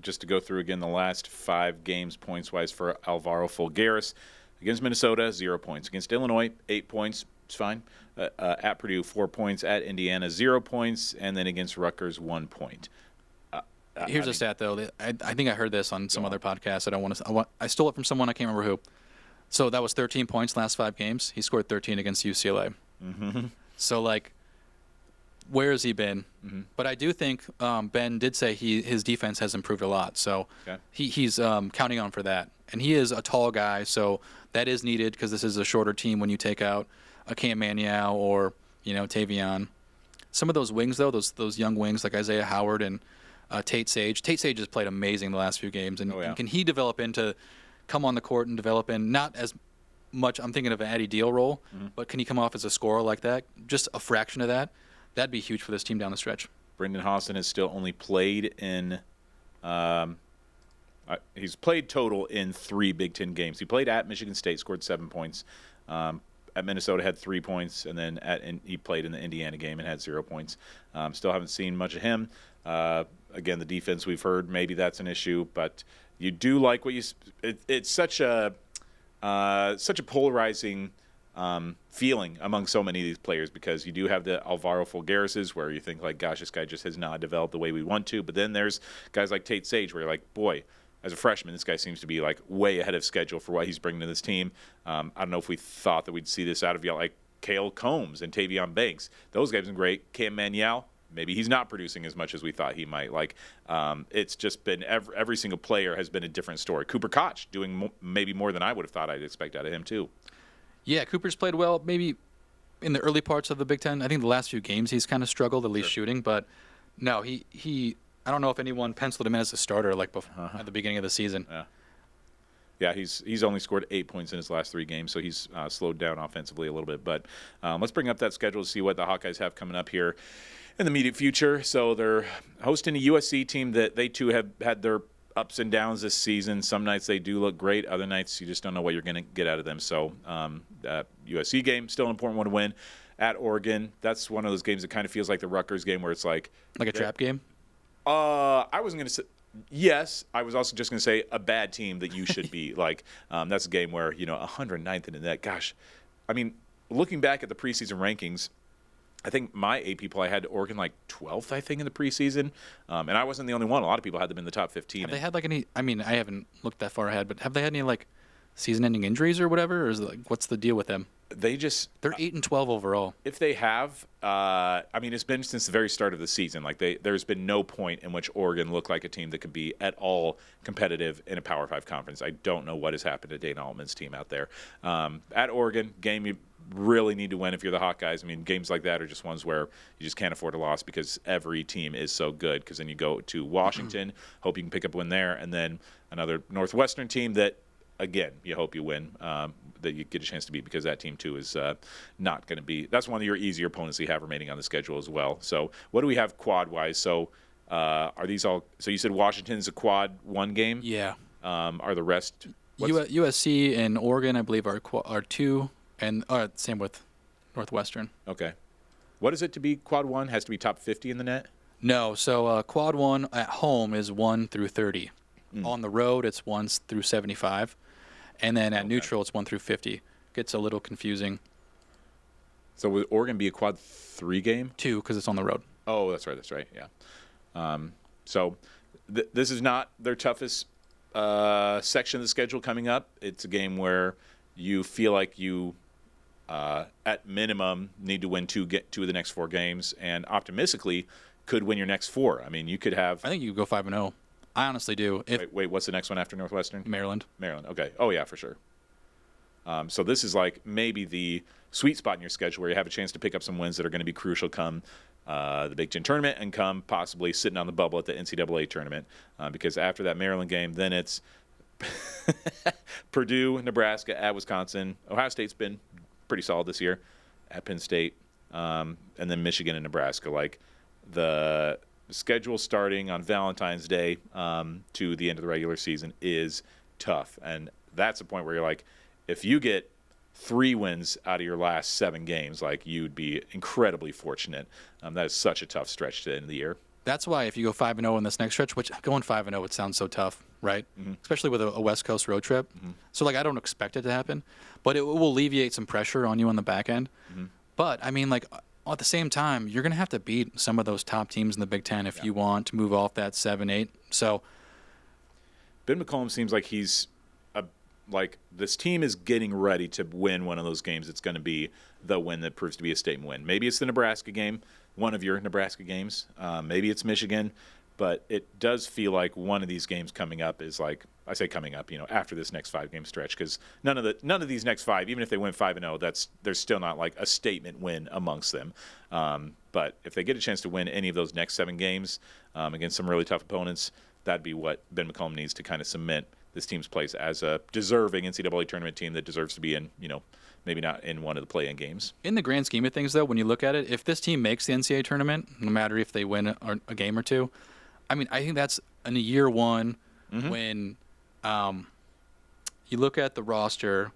Just to go through again the last 5 games points-wise for Alvaro Figueres. Against Minnesota, 0 points. Against Illinois, 8 points. It's fine. At Purdue, 4 points. At Indiana, 0 points. And then against Rutgers, 1 point. Here's a stat, though. I think I heard this on some other podcast. I stole it from someone. I can't remember who. So that was 13 points last 5 games. He scored 13 against UCLA. So, where has he been? But I do think Ben did say his defense has improved a lot. So he's counting on for that. And he is a tall guy, so that is needed because this is a shorter team when you take out a Cam Maniau or, Tavion. Some of those wings, though, those young wings like Isaiah Howard and Tate Sage. Tate Sage has played amazing the last few games. And, and can he develop into come on the court and develop in not as much, I'm thinking of an Addie Deal role, but can he come off as a scorer like that? Just a fraction of that. That'd be huge for this team down the stretch. Brendan Hauston has still only played in he's played total in 3 Big Ten games. He played at Michigan State, scored 7 points. At Minnesota, had 3 points, and then he played in the Indiana game and had 0 points. Still haven't seen much of him. Again, the defense we've heard, maybe that's an issue, but you do like what it's such a polarizing feeling among so many of these players because you do have the Alvaro Figuereses where you think, gosh, this guy just has not developed the way we want to. But then there's guys like Tate Sage where you're like, boy, as a freshman, this guy seems to be way ahead of schedule for what he's bringing to this team. I don't know if we thought that we'd see this out of Cale Combs and Tavion Banks. Those guys have been great. Cam Maniau, maybe he's not producing as much as we thought he might. It's just been every single player has been a different story. Cooper Koch doing maybe more than I would have thought I'd expect out of him too. Yeah, Cooper's played well maybe in the early parts of the Big Ten. I think the last few games he's kind of struggled, at least shooting. But no, he I don't know if anyone penciled him in as a starter at the beginning of the season. Yeah, he's only scored 8 points in his last 3 games, so he's slowed down offensively a little bit. But let's bring up that schedule to see what the Hawkeyes have coming up here in the immediate future. So they're hosting a USC team that they too have had their ups and downs this season. Some nights they do look great. Other nights you just don't know what you're going to get out of them. So that USC game, still an important one to win. At Oregon, that's one of those games that kind of feels like the Rutgers game where it's like a trap game? I wasn't going to say yes. I was also just going to say a bad team that you should be that's a game where 109th in the net. Gosh, I mean, looking back at the preseason rankings, I think my AP play had Oregon 12th, I think, in the preseason, and I wasn't the only one. A lot of people had them in the top 15. Have they had any? I mean, I haven't looked that far ahead, but have they had any season-ending injuries or whatever? Or is what's the deal with them? They're 8-12 overall. If they have, I mean, it's been since the very start of the season. There's been no point in which Oregon looked like a team that could be at all competitive in a Power 5 conference. I don't know what has happened to Dana Altman's team out there. At Oregon, game you really need to win if you're the Hawkeyes. I mean, games like that are just ones where you just can't afford a loss because every team is so good. Because then you go to Washington, hope you can pick up a win there, and then another Northwestern team that, again, you hope you win, that you get a chance to beat because that team, too, is not going to be – that's one of your easier opponents you have remaining on the schedule as well. So what do we have quad-wise? So are these all – so you said Washington's a quad 1 game? Yeah. Are the rest – USC and Oregon, I believe, are 2, and same with Northwestern. Okay. What is it to be quad 1? Has to be top 50 in the net? No. So quad 1 at home is 1 through 30. On the road, it's 1 through 75. And then at neutral, it's 1 through 50. Gets a little confusing. So would Oregon be a quad 3 game? 2, because it's on the road. Oh, that's right. Yeah. So this is not their toughest section of the schedule coming up. It's a game where you feel like you, at minimum, need to win 2 of the next 4 games, and optimistically could win your next 4. I mean, you could have. I think you could go 5-0. I honestly do. Wait, what's the next one after Northwestern? Maryland. Okay. Oh, yeah, for sure. So this is maybe the sweet spot in your schedule where you have a chance to pick up some wins that are going to be crucial come the Big Ten tournament and come possibly sitting on the bubble at the NCAA tournament. Because after that Maryland game, then it's Purdue, Nebraska, at Wisconsin. Ohio State's been pretty solid this year. At Penn State, and then Michigan and Nebraska. Like the schedule starting on Valentine's Day to the end of the regular season is tough, and that's a point where you're like, if you get 3 wins out of your last 7 games, like you'd be incredibly fortunate. That is such a tough stretch to end the year. That's why if you go 5-0 in this next stretch, which going 5-0 would sound so tough, right? Mm-hmm. Especially with a West Coast road trip. Mm-hmm. So like I don't expect it to happen, but it will alleviate some pressure on you on the back end. Mm-hmm. But I mean, like at the same time, you're going to have to beat some of those top teams in the Big Ten if you want to move off that 7-8. So Ben McCollum seems like he's like this team is getting ready to win one of those games. It's going to be the win that proves to be a statement win. Maybe it's the Nebraska game, one of your Nebraska games. Maybe it's Michigan, but it does feel like one of these games coming up is like, I say coming up, after this next 5-game stretch, because none of these next 5, even if they win 5-0, there's still not like a statement win amongst them. But if they get a chance to win any of those next 7 games against some really tough opponents, that'd be what Ben McCollum needs to kind of cement this team's place as a deserving NCAA tournament team that deserves to be in, maybe not in one of the play-in games. In the grand scheme of things, though, when you look at it, if this team makes the NCAA tournament, no matter if they win a game or 2, I mean, I think that's in a year 1 when you look at the roster,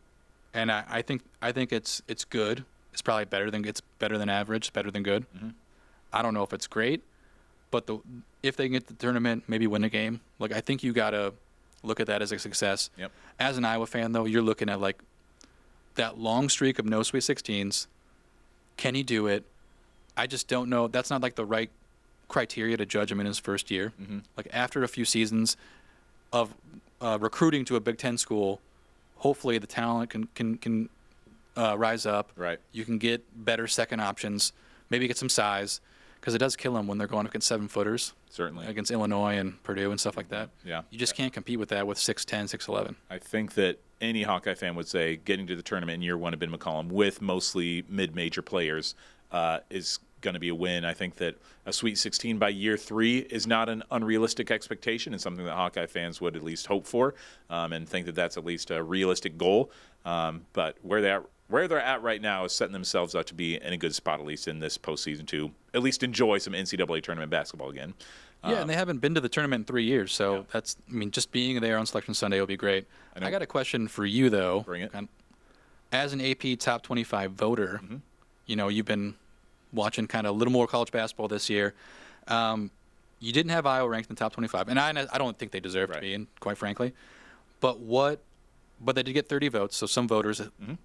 and I think it's good. It's probably better than average, better than good. Mm-hmm. I don't know if it's great, but if they get the tournament, maybe win a game. Like I think you gotta look at that as a success. Yep. As an Iowa fan, though, you're looking at like that long streak of no Sweet 16s. Can he do it? I just don't know. That's not like the right criteria to judge him in his first year. Mm-hmm. Like after a few seasons of recruiting to a Big Ten school, hopefully the talent can rise up. Right. You can get better second options, maybe get some size, because it does kill them when they're going up against 7-footers. Certainly. Against Illinois and Purdue and stuff like that. Yeah. You just can't compete with that with 6'10", 6'11". I think that any Hawkeye fan would say getting to the tournament in year 1 of Ben McCollum with mostly mid-major players is going to be a win. I think that a Sweet 16 by year 3 is not an unrealistic expectation and something that Hawkeye fans would at least hope for and think that that's at least a realistic goal. But where they're at right now is setting themselves up to be in a good spot, at least in this postseason, to at least enjoy some NCAA tournament basketball again. Yeah, and they haven't been to the tournament in 3 years, so that's, I mean, just being there on Selection Sunday will be great. I got a question for you, though. Bring it. As an AP Top 25 voter, you've been watching kind of a little more college basketball this year. You didn't have Iowa ranked in the top 25, and I don't think they deserve to be in, quite frankly. But they did get 30 votes, so some voters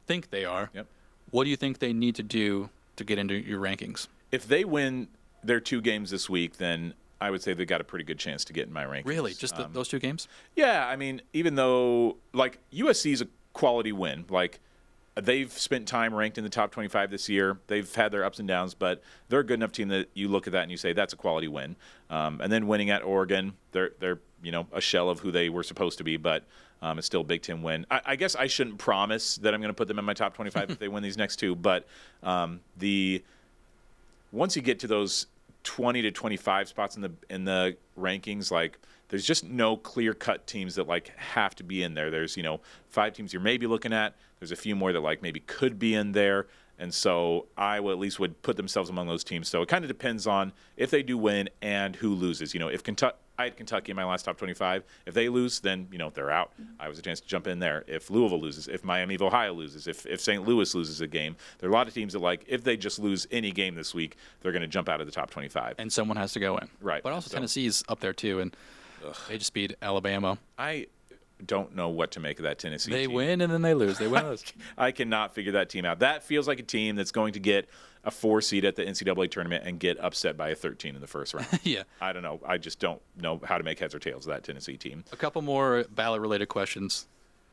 think they are. Yep. What do you think they need to do to get into your rankings? If they win their 2 games this week, then I would say they got a pretty good chance to get in my rankings. Really? Just those 2 games? Yeah, I mean, even though, like, USC is a quality win. Like, they've spent time ranked in the top 25 this year. They've had their ups and downs, but they're a good enough team that you look at that and you say, that's a quality win. And then winning at Oregon, they're a shell of who they were supposed to be, but it's still a Big Ten win. I guess I shouldn't promise that I'm going to put them in my top 25 if they win these next 2, but once you get to those 20 to 25 spots in the rankings, like there's just no clear-cut teams that like have to be in there. There's 5 teams you're maybe looking at. There's a few more that like maybe could be in there, and so Iowa at least would put themselves among those teams. So it kind of depends on if they do win and who loses. If I had Kentucky in my last top 25. If they lose, then they're out. I was a chance to jump in there. If Louisville loses, if Miami of Ohio loses, if St. Louis loses a game, there are a lot of teams that like if they just lose any game this week, they're going to jump out of the top 25. And someone has to go in. Right. But also Tennessee's up there too, and they just beat Alabama. I don't know what to make of that Tennessee team. They win and then they lose. They win. I cannot figure that team out. That feels like a team that's going to get a 4 seed at the NCAA tournament and get upset by a 13 in the first round. Yeah. I don't know. I just don't know how to make heads or tails of that Tennessee team. A couple more ballot-related questions.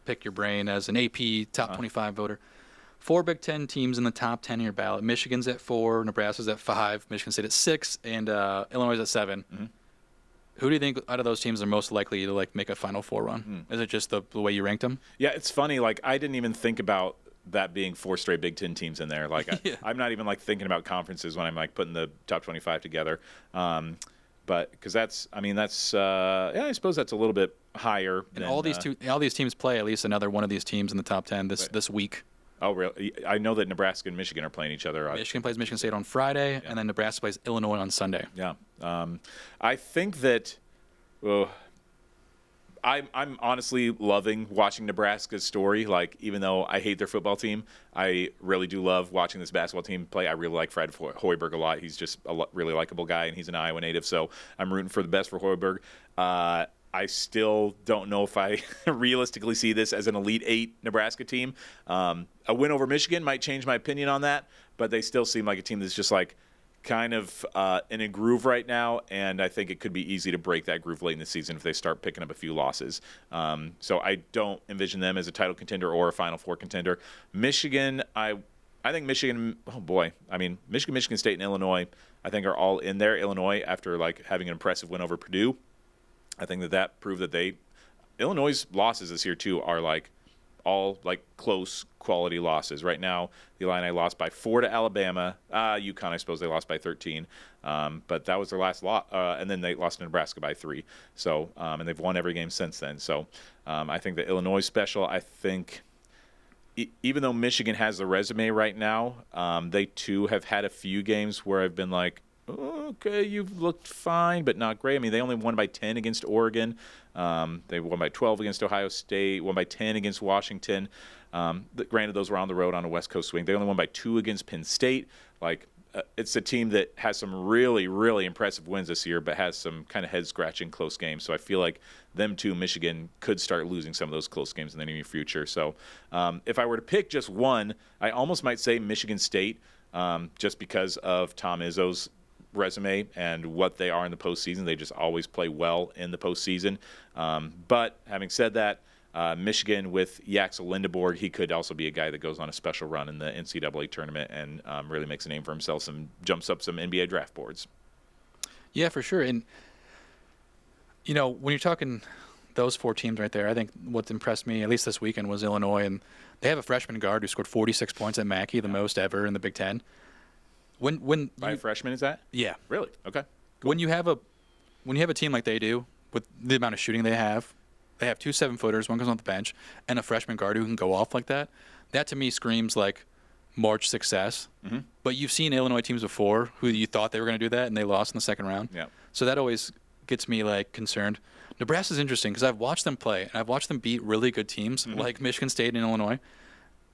Pick your brain as an AP top 25 voter. 4 Big Ten teams in the top 10 in your ballot. Michigan's at 4, Nebraska's at 5, Michigan State at 6, and Illinois at 7. Mm-hmm. Who do you think out of those teams are most likely to like make a Final Four run? Is it just the way you ranked them? Yeah, it's funny. Like I didn't even think about that being 4 straight Big Ten teams in there. Like I'm not even like thinking about conferences when I'm like putting the top 25 together. But because I suppose that's a little bit higher. And all these teams play at least another one of these teams in the top 10 this week. Oh, really? I know that Nebraska and Michigan are playing each other. Michigan plays Michigan State on Friday, and then Nebraska plays Illinois on Sunday. Yeah. I think that I'm honestly loving watching Nebraska's story. Like, even though I hate their football team, I really do love watching this basketball team play. I really like Fred Hoiberg a lot. He's just a really likable guy, and he's an Iowa native, so I'm rooting for the best for Hoiberg. I still don't know if I realistically see this as an Elite Eight Nebraska team. A win over Michigan might change my opinion on that, but they still seem like a team that's just like kind of in a groove right now, and I think it could be easy to break that groove late in the season if they start picking up a few losses. So I don't envision them as a title contender or a Final Four contender. Michigan, I think Michigan, oh boy, I mean, Michigan State, and Illinois, I think are all in there. Illinois, after like having an impressive win over Purdue, I think that proved that Illinois' losses this year too are like all like close quality losses. Right now, the Illini lost by 4 to Alabama. UConn, I suppose they lost by 13, but that was their last loss. And then they lost to Nebraska by 3. So, and they've won every game since then. So, I think the Illinois special. I think even though Michigan has the resume right now, they too have had a few games where I've been like, okay, you've looked fine, but not great. I mean, they only won by 10 against Oregon. They won by 12 against Ohio State, won by 10 against Washington. Granted, those were on the road on a West Coast swing. They only won by 2 against Penn State. Like, it's a team that has some really, really impressive wins this year, but has some kind of head-scratching close games. So I feel like them too, Michigan, could start losing some of those close games in the near future. So if I were to pick just one, I almost might say Michigan State, just because of Tom Izzo's resume and what they are in the postseason. They just always play well in the postseason. But having said that, Michigan with Yaxel Lindeborg, he could also be a guy that goes on a special run in the NCAA tournament and really makes a name for himself and jumps up some NBA draft boards. Yeah, for sure. And, you know, when you're talking those 4 teams right there, I think what impressed me, at least this weekend, was Illinois. And they have a freshman guard who scored 46 points at Mackey, the most ever in the Big Ten. When By a freshman, is that? Yeah. Really? Okay. Cool. When you have a team like they do, with the amount of shooting they have 2 7-footers, one goes on the bench, and a freshman guard who can go off like that. That to me screams like March success. Mm-hmm. But you've seen Illinois teams before who you thought they were going to do that, and they lost in the second round. Yeah. So that always gets me like concerned. Nebraska's interesting because I've watched them play, and I've watched them beat really good teams like Michigan State and Illinois.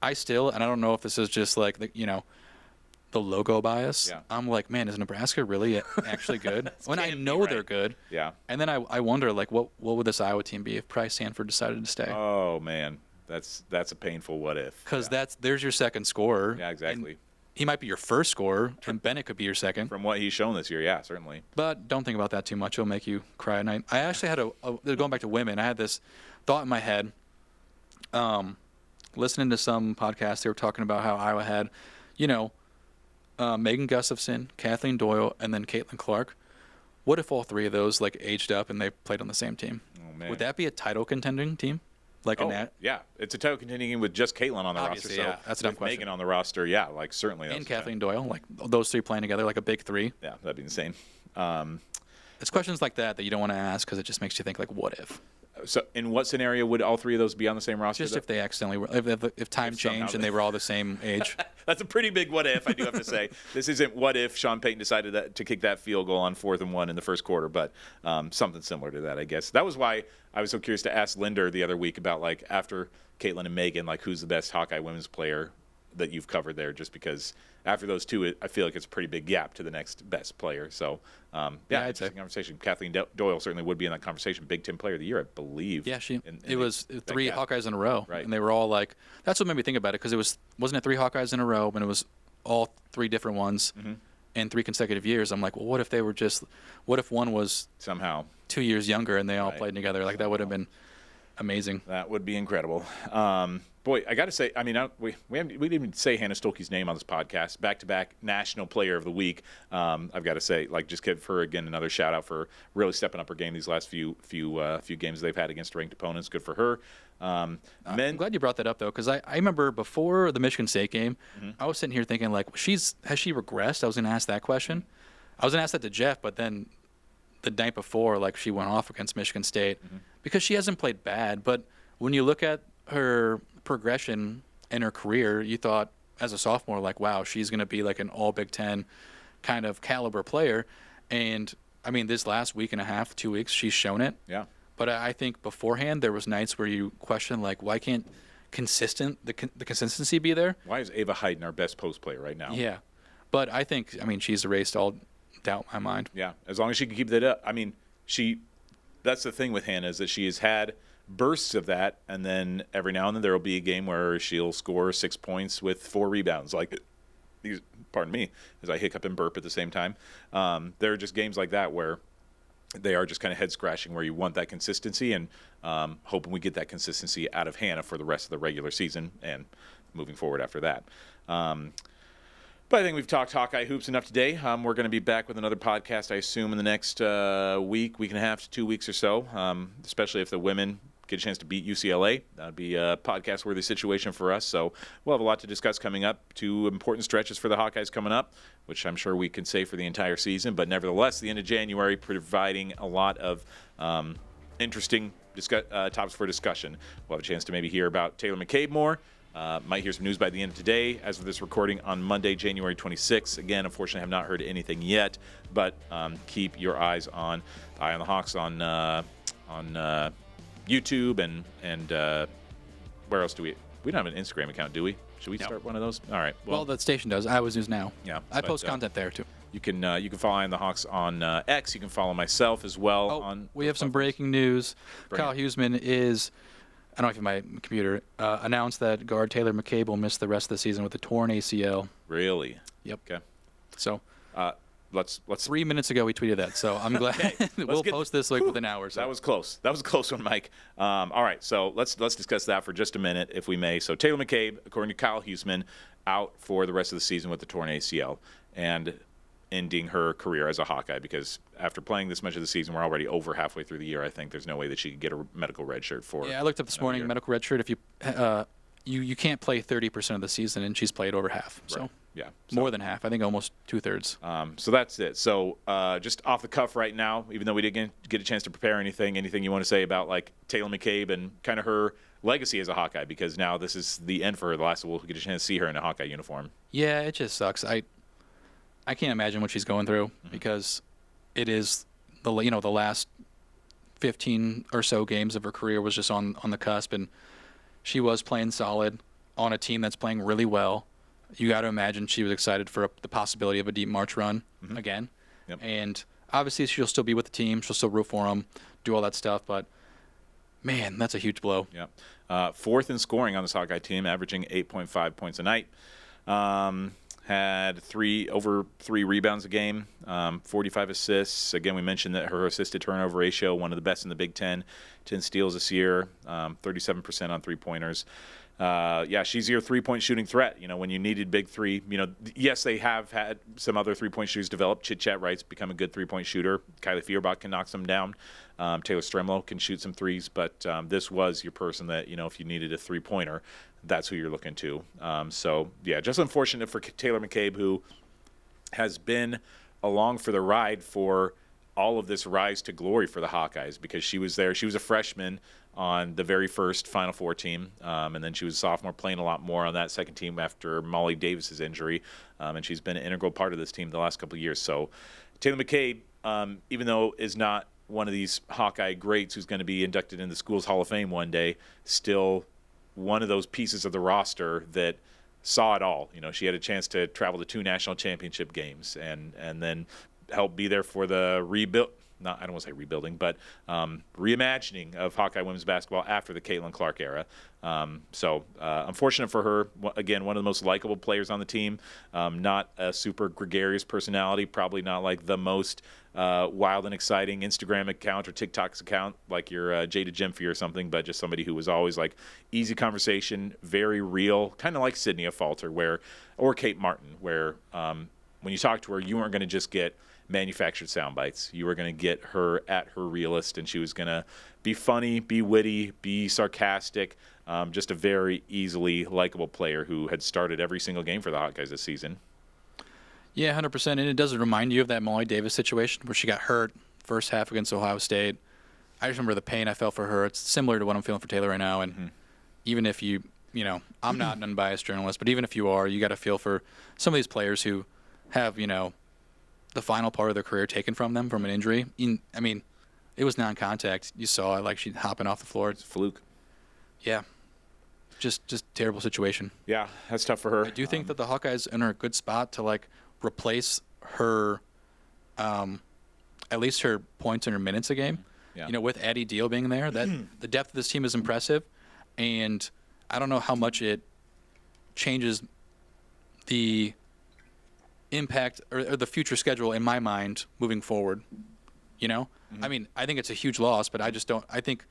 I don't know if this is just like the logo bias. Yeah. I'm like, man, is Nebraska really actually good? When I know right. They're good. Yeah. And then I wonder, like, what would this Iowa team be if Price Sanford decided to stay? Oh man, that's a painful what if. Because there's your second scorer. Yeah, exactly. He might be your first scorer, and Bennett could be your second. From what he's shown this year, yeah, certainly. But don't think about that too much; it'll make you cry at night. I actually had going back to women. I had this thought in my head. Listening to some podcast, they were talking about how Iowa had, Megan Gustafson, Kathleen Doyle, and then Caitlin Clark. What if all 3 of those like aged up and they played on the same team? Oh, man. Would that be a title contending team? Yeah, it's a title contending with just Caitlin on the roster. So yeah, that's a dumb question. Megan on the roster, yeah, like certainly. And Kathleen Doyle, like those 3 playing together, like a big 3. Yeah, that'd be insane. It's questions like that you don't want to ask because it just makes you think like, what if? So, in what scenario would all 3 of those be on the same roster? Just if they accidentally were, if time changed and they were all the same age. That's a pretty big what if, I do have to say. This isn't what if Sean Payton decided to kick that field goal on 4th and 1 in the first quarter, but something similar to that, I guess. That was why I was so curious to ask Linder the other week about, like, after Caitlin and Megan, like, who's the best Hawkeye women's player that you've covered there, just because after those 2, I feel like it's a pretty big gap to the next best player. So, I'd say conversation. Kathleen Doyle certainly would be in that conversation. Big Ten Player of the Year, I believe. Yeah, it was 3 Hawkeyes in a row, right? And they were all like, that's what made me think about it because wasn't it 3 Hawkeyes in a row, and it was all 3 different ones in 3 consecutive years. I'm like, well, what if one was somehow 2 years younger and they all played together? Like that would have been amazing. That would be incredible. Boy, I got to say, I mean, we didn't even say Hannah Stolke's name on this podcast. Back-to-back National Player of the Week. I've got to say, like, just give her again another shout out for really stepping up her game these last few games they've had against ranked opponents. Good for her. I'm glad you brought that up though, because I remember before the Michigan State game, I was sitting here thinking like, has she regressed? I was going to ask that question. I was going to ask that to Jeff, but then the night before, like she went off against Michigan State. because she hasn't played bad, but when you look at her progression in her career, you thought as a sophomore, like, wow, she's going to be like an all Big Ten kind of caliber player. And I mean, this last week and a half, 2 weeks, she's shown it. Yeah. But I think beforehand there was nights where you question, like, why can't the consistency be there? Why is Ava Heighton our best post player right now? Yeah. But I think, I mean, she's erased all doubt in my mind. Yeah, as long as she can keep that up. I mean, that's the thing with Hannah, is that she has had bursts of that, and then every now and then there will be a game where she'll score 6 points with 4 rebounds. Like, pardon me, as I hiccup and burp at the same time. There are just games like that where they are just kind of head-scratching, where you want that consistency, and hoping we get that consistency out of Hannah for the rest of the regular season and moving forward after that. But I think we've talked Hawkeye hoops enough today. We're going to be back with another podcast, I assume, in the next week and a half to 2 weeks or so, especially if the women get a chance to beat UCLA. That would be a podcast-worthy situation for us. So we'll have a lot to discuss coming up. 2 important stretches for the Hawkeyes coming up, which I'm sure we can say for the entire season. But nevertheless, the end of January providing a lot of interesting topics for discussion. We'll have a chance to maybe hear about Taylor McCabe more. Might hear some news by the end of today as of this recording on Monday, January 26th. Again, unfortunately, I have not heard anything yet, but keep your eyes on Eye on the Hawks on YouTube and where else do we don't have an Instagram account, do we? Should we start one of those? All right. Well, that station does. Iowa's News Now. Yeah. I post content there, too. You can follow Eye on the Hawks on X. You can follow myself as well. We have some breaking news. Kyle Huseman is, I don't know if you have my computer, announced that guard Taylor McCabe will miss the rest of the season with a torn ACL. Really? Yep. Okay. So let's 3 minutes ago we tweeted that, so I'm glad. Okay. We'll post this like within hours. So. That was close. That was a close one, Mike. All right, so let's discuss that for just a minute, if we may. So Taylor McCabe, according to Kyle Huseman, out for the rest of the season with the torn ACL and ending her career as a Hawkeye, because after playing this much of the season, we're already over halfway through the year. I think there's no way that she could get a medical red shirt for. Yeah, I looked up this morning. Medical red shirt. If you can't play 30% of the season, and she's played over half. So. Right. Yeah, more than half. I think almost 2/3. So that's it. So just off the cuff right now, even though we didn't get a chance to prepare anything you want to say about like Taylor McCabe and kind of her legacy as a Hawkeye, because now this is the end for her. The last we'll get a chance to see her in a Hawkeye uniform. Yeah, it just sucks. I can't imagine what she's going through, because it is the last 15 or so games of her career was just on the cusp, and she was playing solid on a team that's playing really well. You got to imagine she was excited for the possibility of a deep March run again. Yep. And obviously she'll still be with the team. She'll still root for them, do all that stuff. But, man, that's a huge blow. Yeah. Fourth in scoring on this Hawkeye team, averaging 8.5 points a night. Had over 3 rebounds a game, 45 assists. Again, we mentioned that her assisted turnover ratio, one of the best in the Big Ten. 10 steals this year, 37% on three-pointers. She's your three-point shooting threat. When you needed big three, yes, they have had some other three-point shooters develop. Chit-Chat Wright's become a good three-point shooter. Kylie Feuerbach can knock some down. Taylor Stremlow can shoot some threes, but this was your person that, if you needed a three-pointer, that's who you're looking to. Just unfortunate for Taylor McCabe, who has been along for the ride for all of this rise to glory for the Hawkeyes, because she was there. She was a freshman on the very first Final Four team, and then she was a sophomore, playing a lot more on that second team after Molly Davis's injury, and she's been an integral part of this team the last couple of years. So Taylor McCabe, even though is not one of these Hawkeye greats who's going to be inducted in the school's Hall of Fame one day, still one of those pieces of the roster that saw it all. She had a chance to travel to 2 national championship games and then help be there for the I don't want to say rebuilding, but reimagining of Hawkeye women's basketball after the Caitlin Clark era. Unfortunate for her. Again, one of the most likable players on the team. Not a super gregarious personality, probably not like the most wild and exciting Instagram account or TikTok's account like your Jada Jemfy or something, but just somebody who was always like easy conversation, very real, kind of like Sydney Falter or Kate Martin, where when you talk to her, you weren't going to just get manufactured sound bites. You were going to get her at her realist, and she was going to be funny, be witty, be sarcastic, just a very easily likable player who had started every single game for the Hawkeyes this season. Yeah, 100%. And it does remind you of that Molly Davis situation where she got hurt first half against Ohio State. I just remember the pain I felt for her. It's similar to what I'm feeling for Taylor right now. And even if you know, I'm not an unbiased journalist, but even if you are, you got to feel for some of these players who have, you know, the final part of their career taken from them from an injury. I mean, it was non-contact. You saw it, like she's hopping off the floor. It's a fluke. Yeah. Just terrible situation. Yeah, that's tough for her. I do think that the Hawkeyes are in a good spot to, like, replace her, at least her points and her minutes a game. Yeah. You know, with Addie Deal being there, that the depth of this team is impressive, and I don't know how much it changes the impact or the future schedule in my mind moving forward. You know, I mean, I think it's a huge loss, but I just don't. I think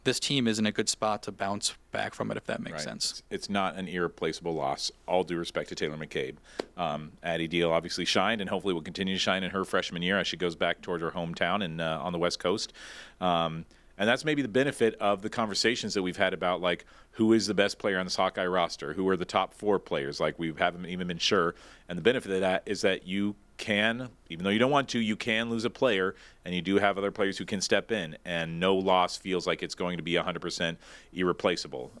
this team is in a good spot to bounce back from it, if that makes sense. It's not an irreplaceable loss. All due respect to Taylor McCabe. Addie Deal obviously shined, and hopefully will continue to shine in her freshman year as she goes back towards her hometown and on the West Coast. And that's maybe the benefit of the conversations that we've had about, like, who is the best player on this Hawkeye roster? Who are the top 4 players? Like, we haven't even been sure. And the benefit of that is that you can, even though you don't want to, you can lose a player, and you do have other players who can step in, and no loss feels like it's going to be 100% irreplaceable.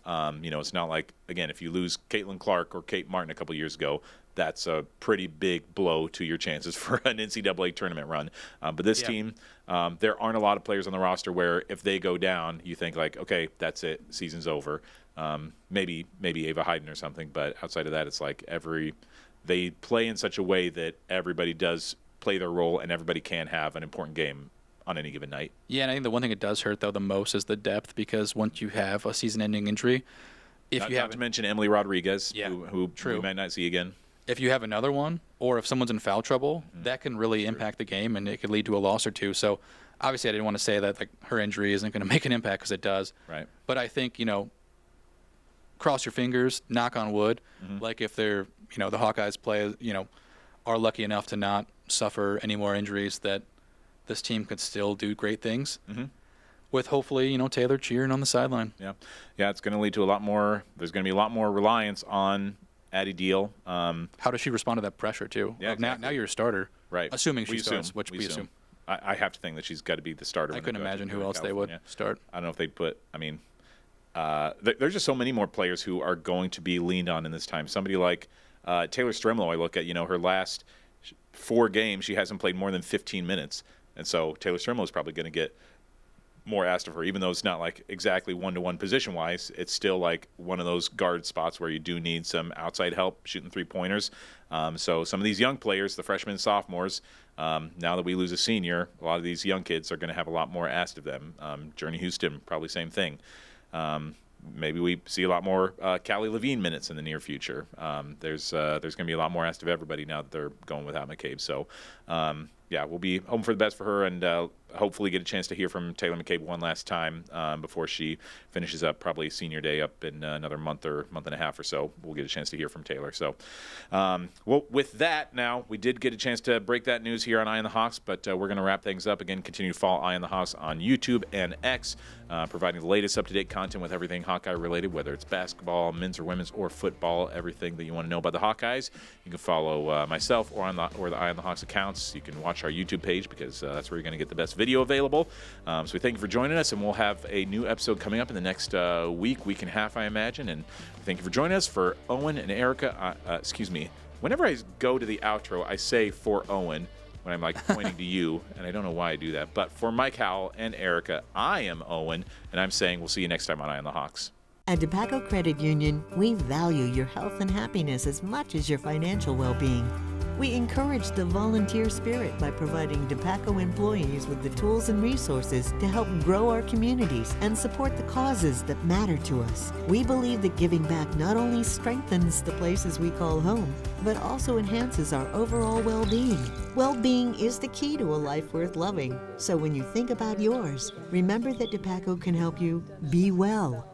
You know, it's not like, again, if you lose Caitlin Clark or Kate Martin a couple years ago, that's a pretty big blow to your chances for an NCAA tournament run. But this team, there aren't a lot of players on the roster where if they go down, you think, like, okay, that's it, season's over. Maybe Ava Hayden or something, but outside of that, it's like they play in such a way that everybody does play their role and everybody can have an important game on any given night. Yeah, and I think the one thing it does hurt, though, the most is the depth, because once you have a season-ending injury, not to mention Emily Rodriguez, who true. we might not see again. If you have another one, or if someone's in foul trouble, that can really impact the game, and it could lead to a loss or two. So obviously I didn't want to say that, like, her injury isn't going to make an impact, because it does. Right. But I think, you know, cross your fingers, knock on wood, like if they're, you know, the Hawkeyes play, you know, are lucky enough to not suffer any more injuries, that this team could still do great things with, hopefully, you know, Taylor cheering on the sideline. Yeah, it's going to lead to a lot more. There's going to be a lot more reliance on Addie Deal. How does she respond to that pressure, too? Yeah, exactly. Now you're a starter. Right. Assuming she starts, which we assume. I have to think that she's got to be the starter. I couldn't imagine who else they would start. I don't know if they'd put, I mean, there's just so many more players who are going to be leaned on in this time. Somebody like Taylor Stremlow, I look at, you know, her last 4 games, she hasn't played more than 15 minutes. And so Taylor Stremlow is probably going to get more asked of her, even though it's not like exactly one-to-one position-wise. It's still like one of those guard spots where you do need some outside help shooting 3-pointers. So some of these young players, the freshmen and sophomores, now that we lose a senior, a lot of these young kids are going to have a lot more asked of them. Journey Houston, probably same thing. Maybe we see a lot more Callie Levine minutes in the near future. There's going to be a lot more asked of everybody now that they're going without McCabe. So, we'll be hoping for the best for her, and hopefully get a chance to hear from Taylor McCabe one last time before she finishes up probably senior day up in another month and a half or so. We'll get a chance to hear from Taylor. So, well, with that, now we did get a chance to break that news here on Eye on the Hawks, but we're going to wrap things up. Again, continue to follow Eye on the Hawks on YouTube and X, providing the latest up-to-date content with everything Hawkeye related, whether it's basketball, men's or women's, or football, everything that you want to know about the Hawkeyes. You can follow myself or the Eye on the Hawks accounts. You can watch our YouTube page, because that's where you're going to get the best video available. So we thank you for joining us, and we'll have a new episode coming up in the next week and a half, I imagine. And thank you for joining us. For Owen and Erica, whenever I go to the outro, I say for Owen when I'm like pointing to you, and I don't know why I do that. But for Mike Howell and Erica, I am Owen, and I'm saying we'll see you next time on Eye on the Hawks. At DePaco Credit Union, we value your health and happiness as much as your financial well-being. We encourage the volunteer spirit by providing DePaco employees with the tools and resources to help grow our communities and support the causes that matter to us. We believe that giving back not only strengthens the places we call home, but also enhances our overall well-being. Well-being is the key to a life worth loving. So when you think about yours, remember that DePaco can help you be well.